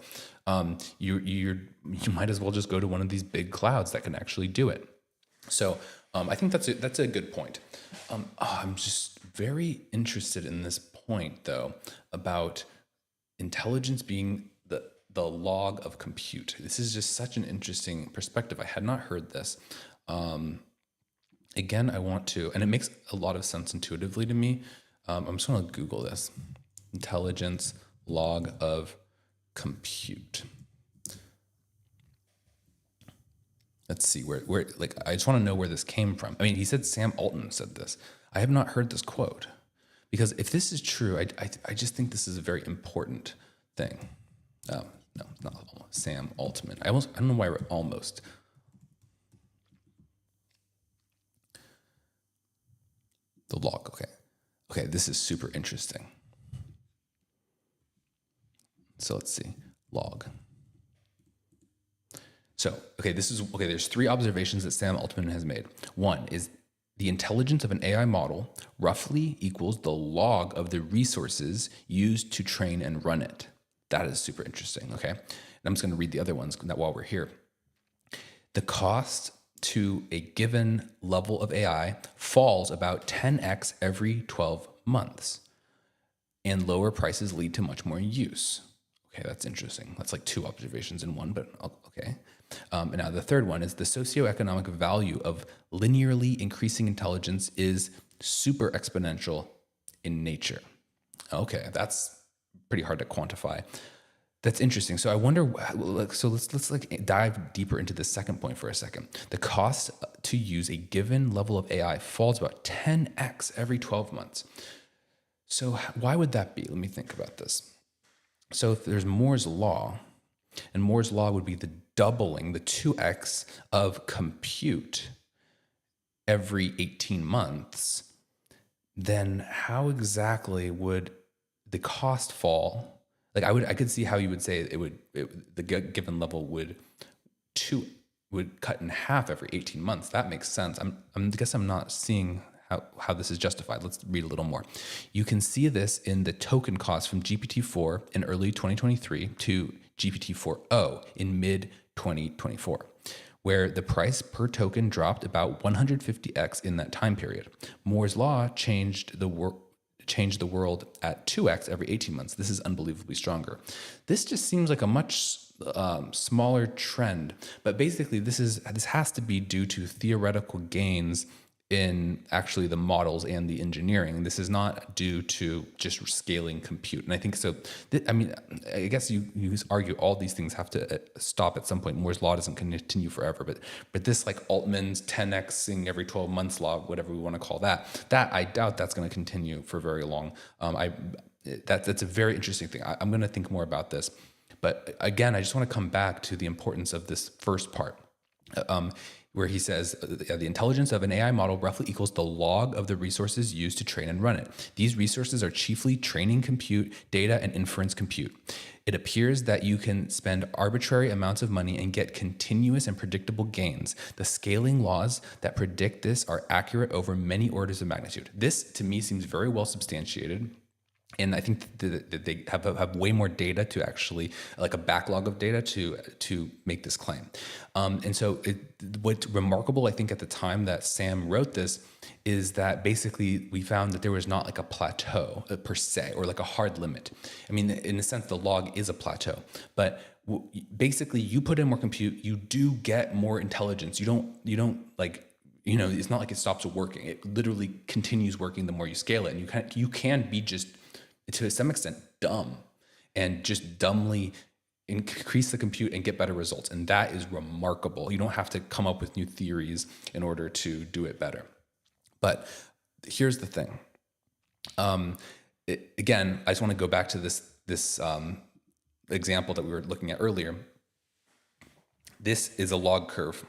You might as well just go to one of these big clouds that can actually do it. So I think that's a good point. I'm just very interested in this point though about intelligence being the log of compute. This is just such an interesting perspective. I had not heard this. Again, I want to, and it makes a lot of sense intuitively to me. I'm just going to Google this. Intelligence log of compute. Let's see where like, I just want to know where this came from. I mean, he said Sam Altman said this. I have not heard this quote, because if this is true, I just think this is a very important thing. No, not almost. Sam Altman. I don't know why I wrote almost. The log, okay, this is super interesting. So let's see, log. So, there's 3 observations that Sam Altman has made. One is the intelligence of an AI model roughly equals the log of the resources used to train and run it. That is super interesting, okay? And I'm just gonna read the other ones while we're here. The cost to a given level of AI falls about 10x every 12 months, and lower prices lead to much more use. Okay, that's interesting. That's like 2 observations in one, but okay. And now the third one is the socioeconomic value of linearly increasing intelligence is super exponential in nature. Okay, that's pretty hard to quantify. That's interesting. So I wonder, so let's like dive deeper into the second point for a second. The cost to use a given level of AI falls about 10x every 12 months. So why would that be? Let me think about this. So if there's Moore's law, and Moore's law would be the doubling, the 2x of compute every 18 months, then how exactly would the cost fall? Like I could see how you would say the given level would cut in half every 18 months. That makes sense. I guess I'm not seeing how this is justified. Let's read a little more. You can see this in the token cost from GPT-4 in early 2023 to GPT-4o in mid 2024, where the price per token dropped about 150x in that time period. Moore's law changed the world at 2x every 18 months. This is unbelievably stronger. This just seems like a much smaller trend, but basically this has to be due to theoretical gains in actually the models and the engineering. This is not due to just scaling compute. And I think so. I mean, I guess you argue all these things have to stop at some point. Moore's law doesn't continue forever, but this like Altman's 10xing every 12 months law, whatever we want to call that I doubt that's going to continue for very long. That's a very interesting thing. I'm going to think more about this. But again, I just want to come back to the importance of this first part. Where he says the intelligence of an AI model roughly equals the log of the resources used to train and run it. These resources are chiefly training compute, data, and inference compute. It appears that you can spend arbitrary amounts of money and get continuous and predictable gains. The scaling laws that predict this are accurate over many orders of magnitude. This, to me, seems very well substantiated. And I think that they have way more data to actually, like a backlog of data to make this claim. And so what's remarkable, I think, at the time that Sam wrote this is that basically we found that there was not like a plateau per se, or like a hard limit. I mean, in a sense, the log is a plateau, but basically you put in more compute, you do get more intelligence. You don't like, it's not like it stops working. It literally continues working the more you scale it. And you can be just, to some extent, dumb and just dumbly increase the compute and get better results. And that is remarkable. You don't have to come up with new theories in order to do it better. But here's the thing. Again, I just want to go back to this example that we were looking at earlier. This is a log curve.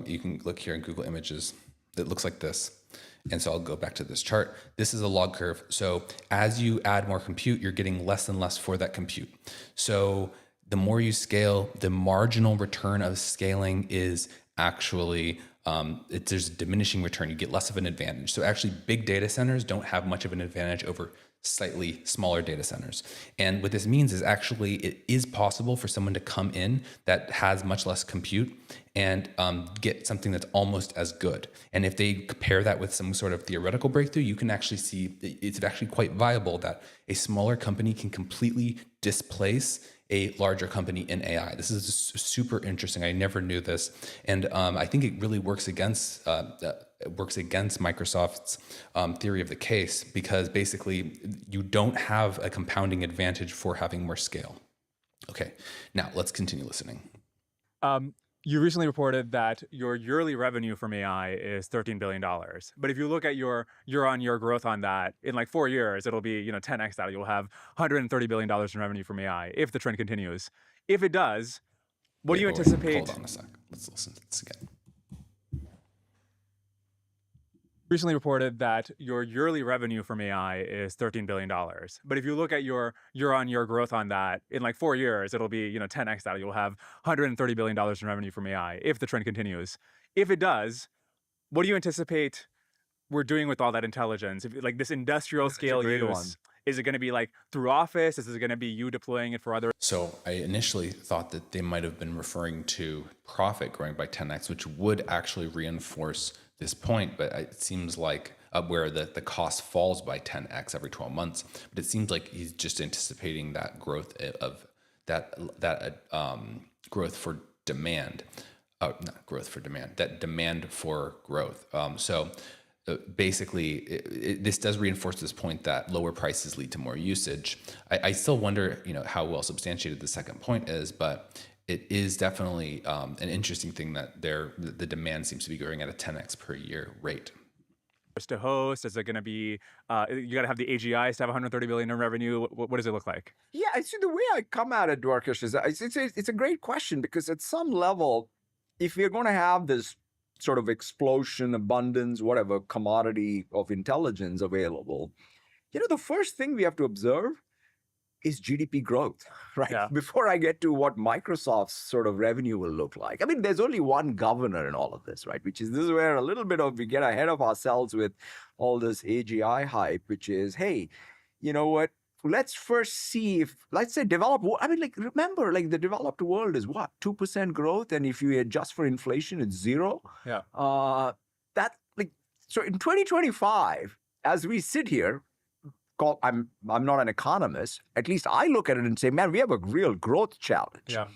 You can look here in Google Images. It looks like this. And so I'll go back to this chart. This is a log curve. So as you add more compute, you're getting less and less for that compute. So the more you scale, the marginal return of scaling is actually, there's a diminishing return. You get less of an advantage. So actually big data centers don't have much of an advantage over slightly smaller data centers. And what this means is actually it is possible for someone to come in that has much less compute and get something that's almost as good. And if they compare that with some sort of theoretical breakthrough, you can actually see it's actually quite viable that a smaller company can completely displace a larger company in AI. This is super interesting. I never knew this. And I think it really works against Microsoft's theory of the case, because basically you don't have a compounding advantage for having more scale. Okay, now let's continue listening. You recently reported that your yearly revenue from AI is $13 billion. But if you look at your year-on-year growth on that, in like 4 years, it'll be 10x that. You'll have $130 billion in revenue from AI if the trend continues. If it does, what do you anticipate? Hold on a sec. Let's listen to this again. Recently reported that your yearly revenue from AI is $13 billion. But if you look at your year-on-year growth on that, in like 4 years, it'll be 10x that. You'll have $130 billion in revenue from AI if the trend continues. If it does, what do you anticipate we're doing with all that intelligence? If, like this industrial scale use, is it going to be like through Office? Is it going to be you deploying it for other? So I initially thought that they might have been referring to profit growing by 10x, which would actually reinforce this point, but it seems like where the cost falls by 10x every 12 months, but it seems like he's just anticipating that growth of that growth for demand, not growth for demand, that demand for growth. So basically, this does reinforce this point that lower prices lead to more usage. I still wonder, how well substantiated the second point is, but it is definitely an interesting thing that the demand seems to be growing at a 10x per year rate. To host, is it going to be, you got to have the AGIs to have 130 billion in revenue? What does it look like? Yeah, I see the way I come at it, Dwarkesh, is it's a great question, because at some level, if we're going to have this sort of explosion, abundance, whatever commodity of intelligence available, the first thing we have to observe is GDP growth, right? Yeah. Before I get to what Microsoft's sort of revenue will look like. I mean, there's only one governor in all of this, right? This is where a little bit of, we get ahead of ourselves with all this AGI hype, which is, hey, you know what? let's first see if, let's say, remember, like the developed world is what, 2% growth, and if you adjust for inflation, it's zero. Yeah. So in 2025, as we sit here, I'm not an economist. At least I look at it and say, man, we have a real growth challenge. Yeah.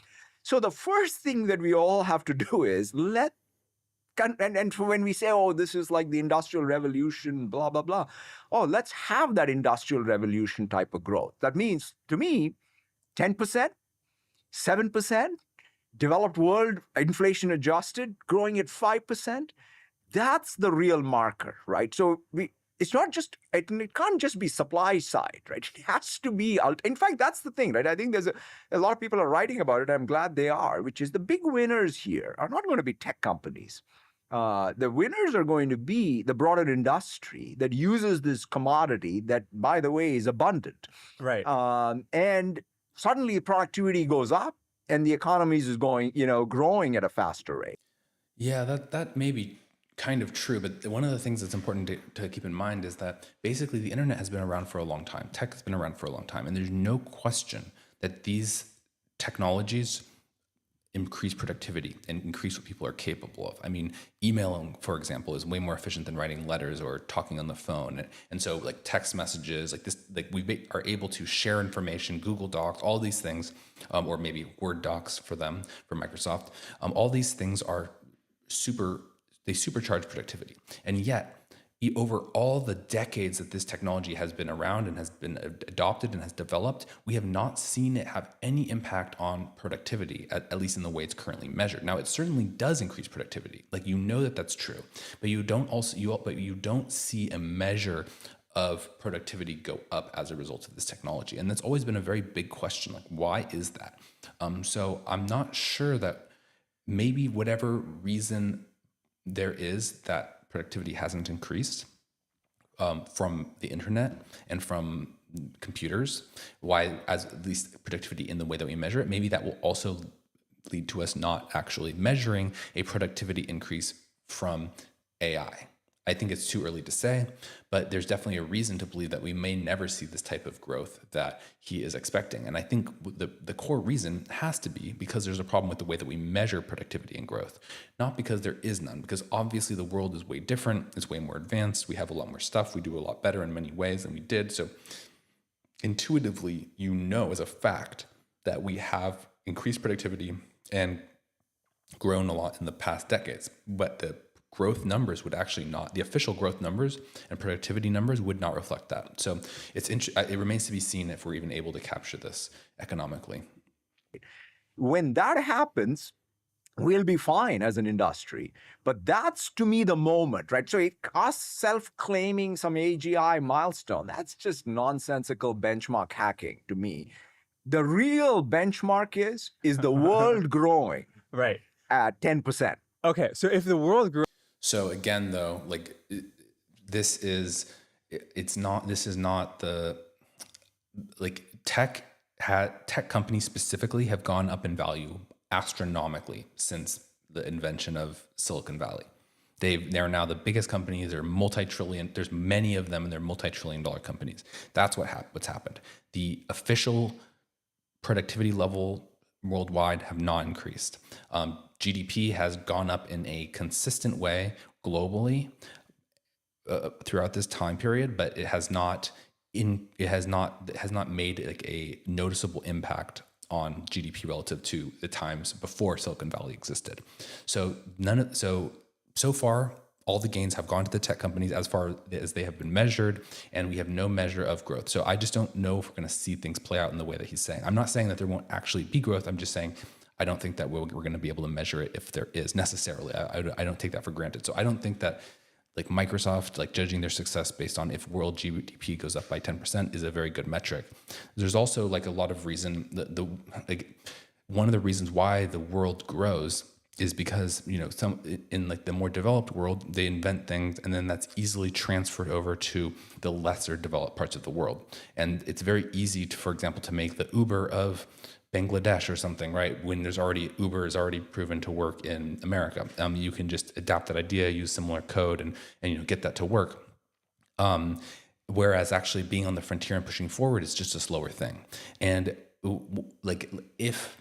So the first thing that we all have to do is and when we say, oh, this is like the Industrial Revolution, blah, blah, blah. Oh, let's have that Industrial Revolution type of growth. That means, to me, 10%, 7%, developed world, inflation adjusted, growing at 5%. That's the real marker, right? So it's not just, it can't just be supply side, right? It has to be, in fact, that's the thing, right? I think there's a lot of people are writing about it. I'm glad they are, which is the big winners here are not going to be tech companies. The winners are going to be the broader industry that uses this commodity that, by the way, is abundant. Right. And suddenly productivity goes up and the economies is growing at a faster rate. Yeah, that may be kind of true, but one of the things that's important to keep in mind is that basically the internet has been around for a long time. Tech has been around for a long time, and there's no question that these technologies increase productivity and increase what people are capable of. I mean, emailing, for example, is way more efficient than writing letters or talking on the phone. And so like text messages like this, like we are able to share information, Google Docs, all these things, or maybe Word docs for them, for Microsoft. All these things are they supercharge productivity. And yet, over all the decades that this technology has been around and has been adopted and has developed, we have not seen it have any impact on productivity, at least in the way it's currently measured. Now, it certainly does increase productivity. Like, you know that that's true, but you don't see a measure of productivity go up as a result of this technology. And that's always been a very big question. Like, why is that? So I'm not sure that maybe whatever reason there is that productivity hasn't increased from the internet and from computers, at least productivity in the way that we measure it, maybe that will also lead to us not actually measuring a productivity increase from AI. I think it's too early to say, but there's definitely a reason to believe that we may never see this type of growth that he is expecting. And I think the core reason has to be because there's a problem with the way that we measure productivity and growth, not because there is none, because obviously the world is way different, it's way more advanced, we have a lot more stuff, we do a lot better in many ways than we did. So intuitively, you know as a fact that we have increased productivity and grown a lot in the past decades, but the growth numbers would actually not, the official growth numbers and productivity numbers would not reflect that. So it remains to be seen if we're even able to capture this economically. When that happens, we'll be fine as an industry. But that's, to me, the moment, right? So us self-claiming some AGI milestone, that's just nonsensical benchmark hacking to me. The real benchmark is the world growing right at 10%. Okay, so if the world grew. So again, though, like this is not the, like tech companies specifically have gone up in value astronomically since the invention of Silicon Valley. They're now the biggest companies. They're multi-trillion. There's many of them, and they're multi-trillion-dollar companies. That's what's happened. The official productivity level worldwide have not increased. GDP has gone up in a consistent way globally throughout this time period, but it has not made like a noticeable impact on GDP relative to the times before Silicon Valley existed. So so far, all the gains have gone to the tech companies as far as they have been measured, and we have no measure of growth. So I just don't know if we're going to see things play out in the way that he's saying. I'm not saying that there won't actually be growth. I'm just saying I don't think that we're going to be able to measure it if there is necessarily. I don't take that for granted. So I don't think that like Microsoft, like judging their success based on if world GDP goes up by 10% is a very good metric. There's also like a lot of reason one of the reasons why the world grows is because, some in like the more developed world, they invent things and then that's easily transferred over to the lesser developed parts of the world. And it's very easy to, for example, to make the Uber of Bangladesh or something, right? When Uber is already proven to work in America. You can just adapt that idea, use similar code and get that to work. whereas actually being on the frontier and pushing forward is just a slower thing. And like if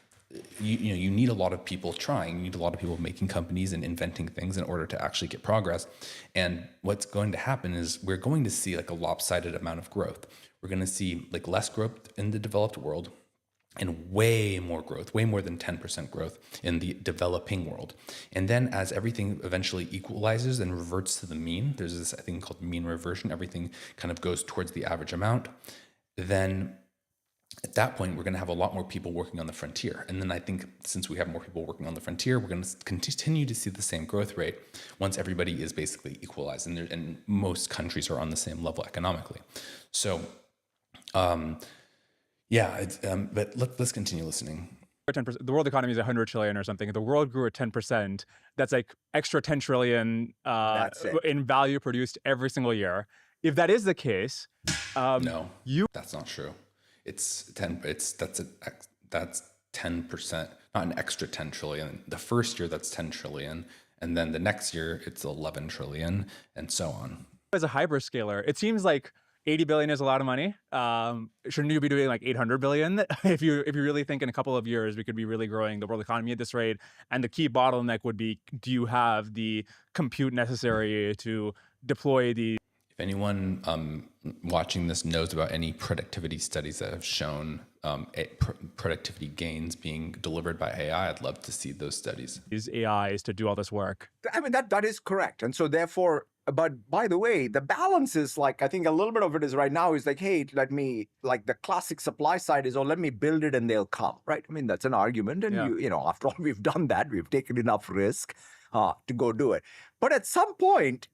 you need a lot of people trying, you need a lot of people making companies and inventing things in order to actually get progress. And what's going to happen is we're going to see like a lopsided amount of growth. We're going to see like less growth in the developed world and way more growth, way more than 10% growth in the developing world. And then as everything eventually equalizes and reverts to the mean, there's this thing called mean reversion, everything kind of goes towards the average amount, then at that point, we're going to have a lot more people working on the frontier. And then I think since we have more people working on the frontier, we're going to continue to see the same growth rate once everybody is basically equalized and most countries are on the same level economically. So, but let's continue listening. 10%, the world economy is 100 trillion or something. If the world grew at 10%, that's like extra 10 trillion in value produced every single year. If that is the case, no, that's not true. It's 10. That's 10%, not an extra 10 trillion. The first year that's 10 trillion, and then the next year it's 11 trillion, and so on. As a hyperscaler, it seems like 80 billion is a lot of money. Shouldn't you be doing like 800 billion? If you really think in a couple of years we could be really growing the world economy at this rate, and the key bottleneck would be, do you have the compute necessary to deploy the... If anyone watching this knows about any productivity studies that have shown productivity gains being delivered by AI, I'd love to see those studies. Use AIs to do all this work. I mean, that is correct. And so therefore, but by the way, the balance is like, I think a little bit of it is right now is like, hey, let me, like the classic supply side is, oh, let me build it and they'll come, right? I mean, that's an argument. And you know, after all, we've done that. We've taken enough risk to go do it. But at some point,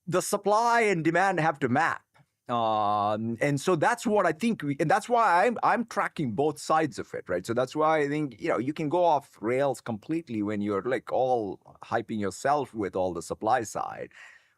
the supply and demand have to map. And so that's what I think, and that's why I'm tracking both sides of it, right? So that's why I think, you know, you can go off rails completely when you're like all hyping yourself with all the supply side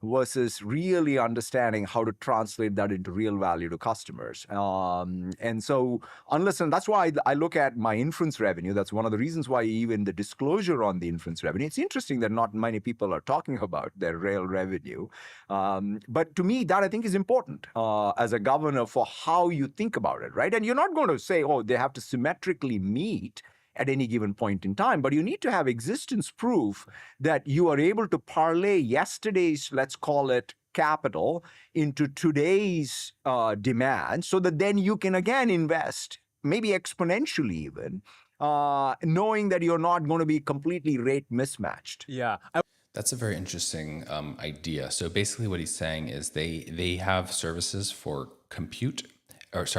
versus really understanding how to translate that into real value to customers. And so and that's why I look at my inference revenue. That's one of the reasons why even the disclosure on the inference revenue, it's interesting that not many people are talking about their real revenue. But to me, that I think is important as a governor for how you think about it, right? And you're not going to say, oh, they have to symmetrically meet at any given point in time, but you need to have existence proof that you are able to parlay yesterday's, let's call it, capital into today's demand, so that then you can again invest, maybe exponentially even, knowing that you're not going to be completely rate mismatched. Yeah. That's a very interesting idea. So basically what he's saying is they have services for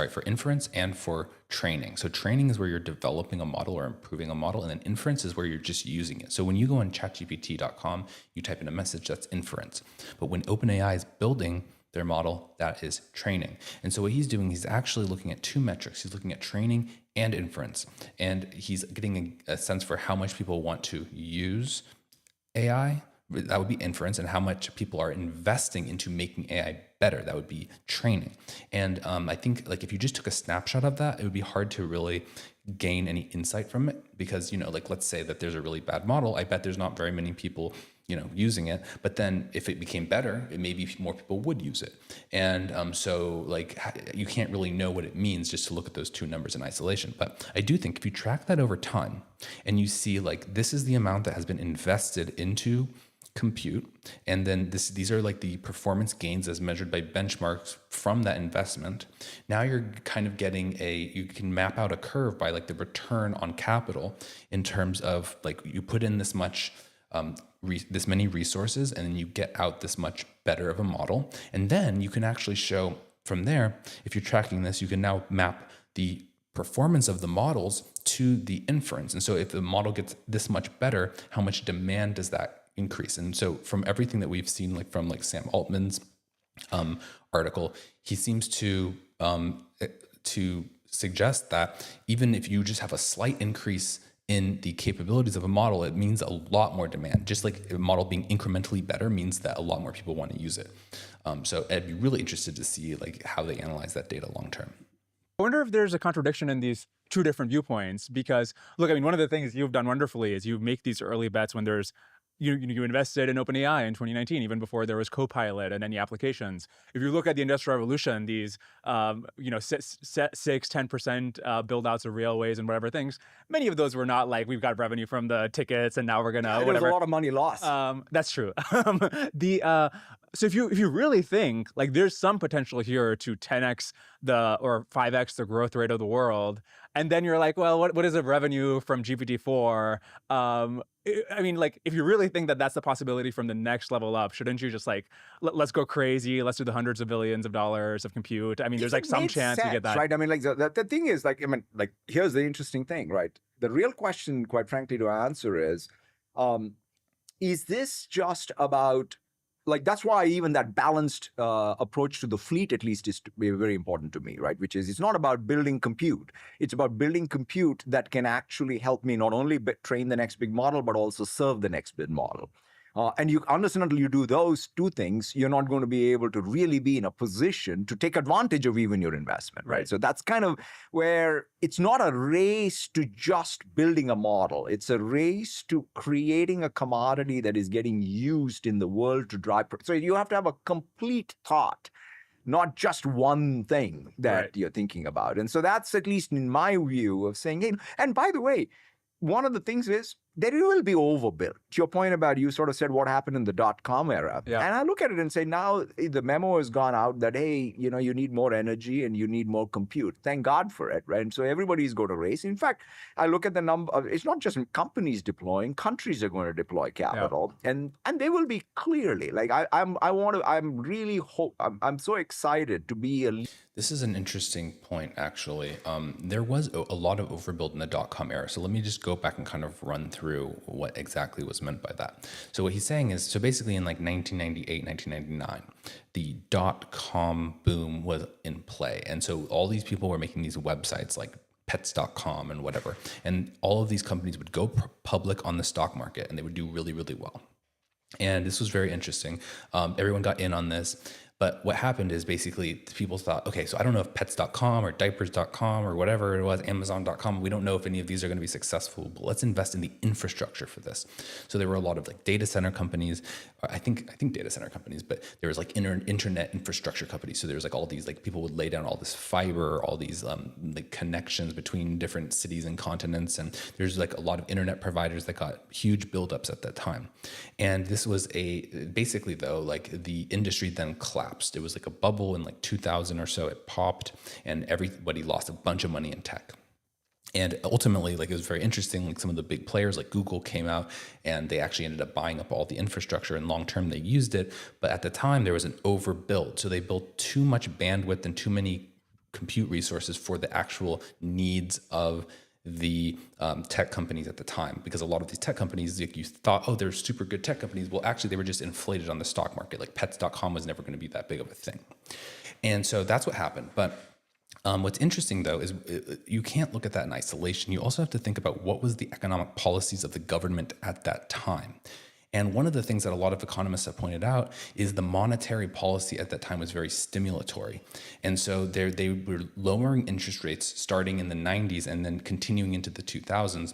for inference and for training. So training is where you're developing a model or improving a model, and then inference is where you're just using it. So when you go on chatgpt.com, you type in a message, that's inference. But when OpenAI is building their model, that is training. And so what he's doing, he's actually looking at two metrics. He's looking at training and inference. And he's getting a sense for how much people want to use AI, that would be inference, and how much people are investing into making AI better, that would be training. And I think like if you just took a snapshot of that, it would be hard to really gain any insight from it, because, you know, like let's say that there's a really bad model, I bet there's not very many people, you know, using it. But then if it became better, it maybe more people would use it. And so like you can't really know what it means just to look at those two numbers in isolation. But I do think if you track that over time and you see like this is the amount that has been invested into compute, and then these are like the performance gains as measured by benchmarks from that investment. Now you're kind of getting you can map out a curve by like the return on capital in terms of like you put in this much this many resources, and then you get out this much better of a model. And then you can actually show from there, if you're tracking this, you can now map the performance of the models to the inference. And so if the model gets this much better, how much demand does that increase? And so from everything that we've seen, like from like Sam Altman's article, he seems to suggest that even if you just have a slight increase in the capabilities of a model, it means a lot more demand. Just like a model being incrementally better means that a lot more people want to use it. So I'd be really interested to see like how they analyze that data long term. I wonder if there's a contradiction in these two different viewpoints, because look, I mean, one of the things you've done wonderfully is you make these early bets when there's you invested in OpenAI in 2019, even before there was Copilot and any applications. If you look at the Industrial Revolution, these 10% build outs of railways and whatever things, many of those were not like we've got revenue from the tickets and now we're gonna There's whatever. a lot of money lost. That's true. So if you really think like there's some potential here to 10x or 5x the growth rate of the world, and then you're like, well, what is the revenue from GPT-4? I mean, like, if you really think that that's the possibility from the next level up, shouldn't you just like, let's go crazy, let's do the hundreds of billions of dollars of compute? I mean, there's like some Makes chance you get sense, that. right? I mean, like the thing is, like, I mean, like, here's the interesting thing, right? The real question, quite frankly, to answer is this just about, like, that's why even that balanced approach to the fleet, at least, is very important to me, right? Which is, it's not about building compute. It's about building compute that can actually help me not only train the next big model, but also serve the next big model. And you understand, until you do those two things, you're not going to be able to really be in a position to take advantage of even your investment, right? So that's kind of where it's not a race to just building a model. It's a race to creating a commodity that is getting used in the world to drive. So you have to have a complete thought, not just one thing that you're thinking about. And so that's, at least in my view, of saying, hey, and by the way, one of the things is that it will be overbuilt. To your point about, you sort of said what happened in the .com era. And I look at it and say, now the memo has gone out that, hey, you know, you need more energy and you need more compute. Thank God for it, right? And so everybody's going to race. In fact, I look at the number of, it's not just companies deploying, countries are going to deploy capital. And they will be clearly, like, I'm so excited to be a leader. This is an interesting point, actually. There was a lot of overbuild in the .com era. So let me just go back and kind of run through what exactly was meant by that. So what he's saying is, so basically in like 1998, 1999, the .com boom was in play. And so all these people were making these websites like pets.com and whatever. And all of these companies would go public on the stock market and they would do really, really well. And this was very interesting. Everyone got in on this. But what happened is basically people thought, okay, so I don't know if pets.com or diapers.com or whatever it was, amazon.com, we don't know if any of these are going to be successful, but let's invest in the infrastructure for this. So there were a lot of like data center companies, I think data center companies, but there was like internet infrastructure companies. So there was like all these, like people would lay down all this fiber, all these like connections between different cities and continents. And there's like a lot of internet providers that got huge buildups at that time. And this was basically though, like the industry then collapsed. It was like a bubble in like 2000 or so. It popped and everybody lost a bunch of money in tech. And ultimately, like, it was very interesting, like some of the big players like Google came out and they actually ended up buying up all the infrastructure, and long term they used it. But at the time there was an overbuild. So they built too much bandwidth and too many compute resources for the actual needs of the tech companies at the time, because a lot of these tech companies, like, you thought, oh, they're super good tech companies. Well, actually, they were just inflated on the stock market. Like pets.com was never going to be that big of a thing. And so that's what happened. But what's interesting, though, is you can't look at that in isolation. You also have to think about what was the economic policies of the government at that time. And one of the things that a lot of economists have pointed out is the monetary policy at that time was very stimulatory. And so they were lowering interest rates starting in the 90s and then continuing into the 2000s.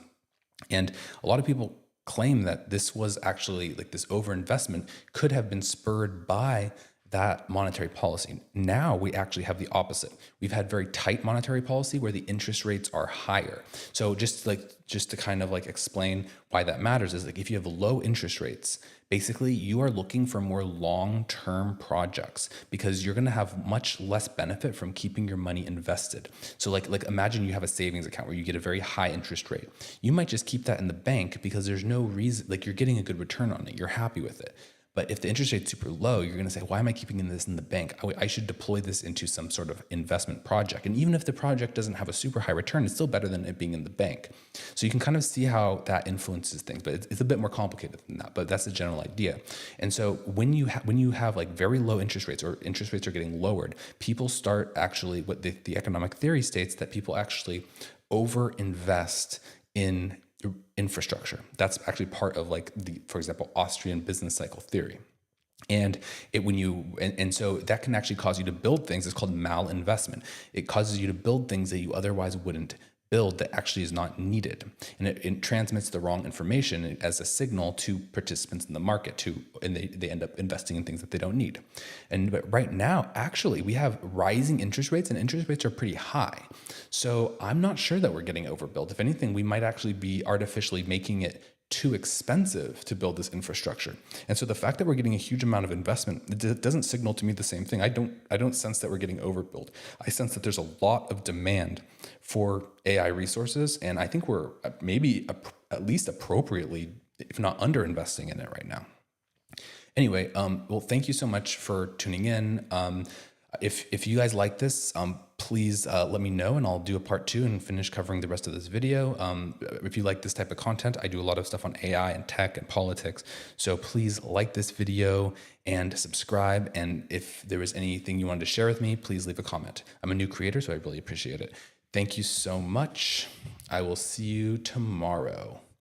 And a lot of people claim that this was actually, like, this overinvestment could have been spurred by that monetary policy. Now we actually have the opposite. We've had very tight monetary policy where the interest rates are higher. So just to kind of like explain why that matters is, like, if you have low interest rates, basically you are looking for more long-term projects because you're going to have much less benefit from keeping your money invested. So like imagine you have a savings account where you get a very high interest rate. You might just keep that in the bank because there's no reason, like, you're getting a good return on it. You're happy with it. But if the interest rate's super low, you're going to say, why am I keeping this in the bank? I should deploy this into some sort of investment project. And even if the project doesn't have a super high return, it's still better than it being in the bank. So you can kind of see how that influences things, but it's a bit more complicated than that, but that's the general idea. And so when you have like very low interest rates, or interest rates are getting lowered, people start actually, what the economic theory states, that people actually overinvest in infrastructure. That's actually part of, like, for example, Austrian business cycle theory. And so that can actually cause you to build things. It's called malinvestment. It causes you to build things that you otherwise wouldn't build that actually is not needed. And it transmits the wrong information as a signal to participants in the market, and they end up investing in things that they don't need. But right now, actually, we have rising interest rates, and interest rates are pretty high. So I'm not sure that we're getting overbuilt. If anything, we might actually be artificially making it too expensive to build this infrastructure. And so the fact that we're getting a huge amount of investment, it doesn't signal to me the same thing. I don't sense that we're getting overbuilt. I sense that there's a lot of demand for AI resources, and I think we're maybe at least appropriately, if not under investing in it right now. Anyway, well, thank you so much for tuning in. If you guys like this, please let me know, and I'll do a part 2 and finish covering the rest of this video. If you like this type of content, I do a lot of stuff on AI and tech and politics. So please like this video and subscribe. And if there was anything you wanted to share with me, please leave a comment. I'm a new creator, so I really appreciate it. Thank you so much. I will see you tomorrow.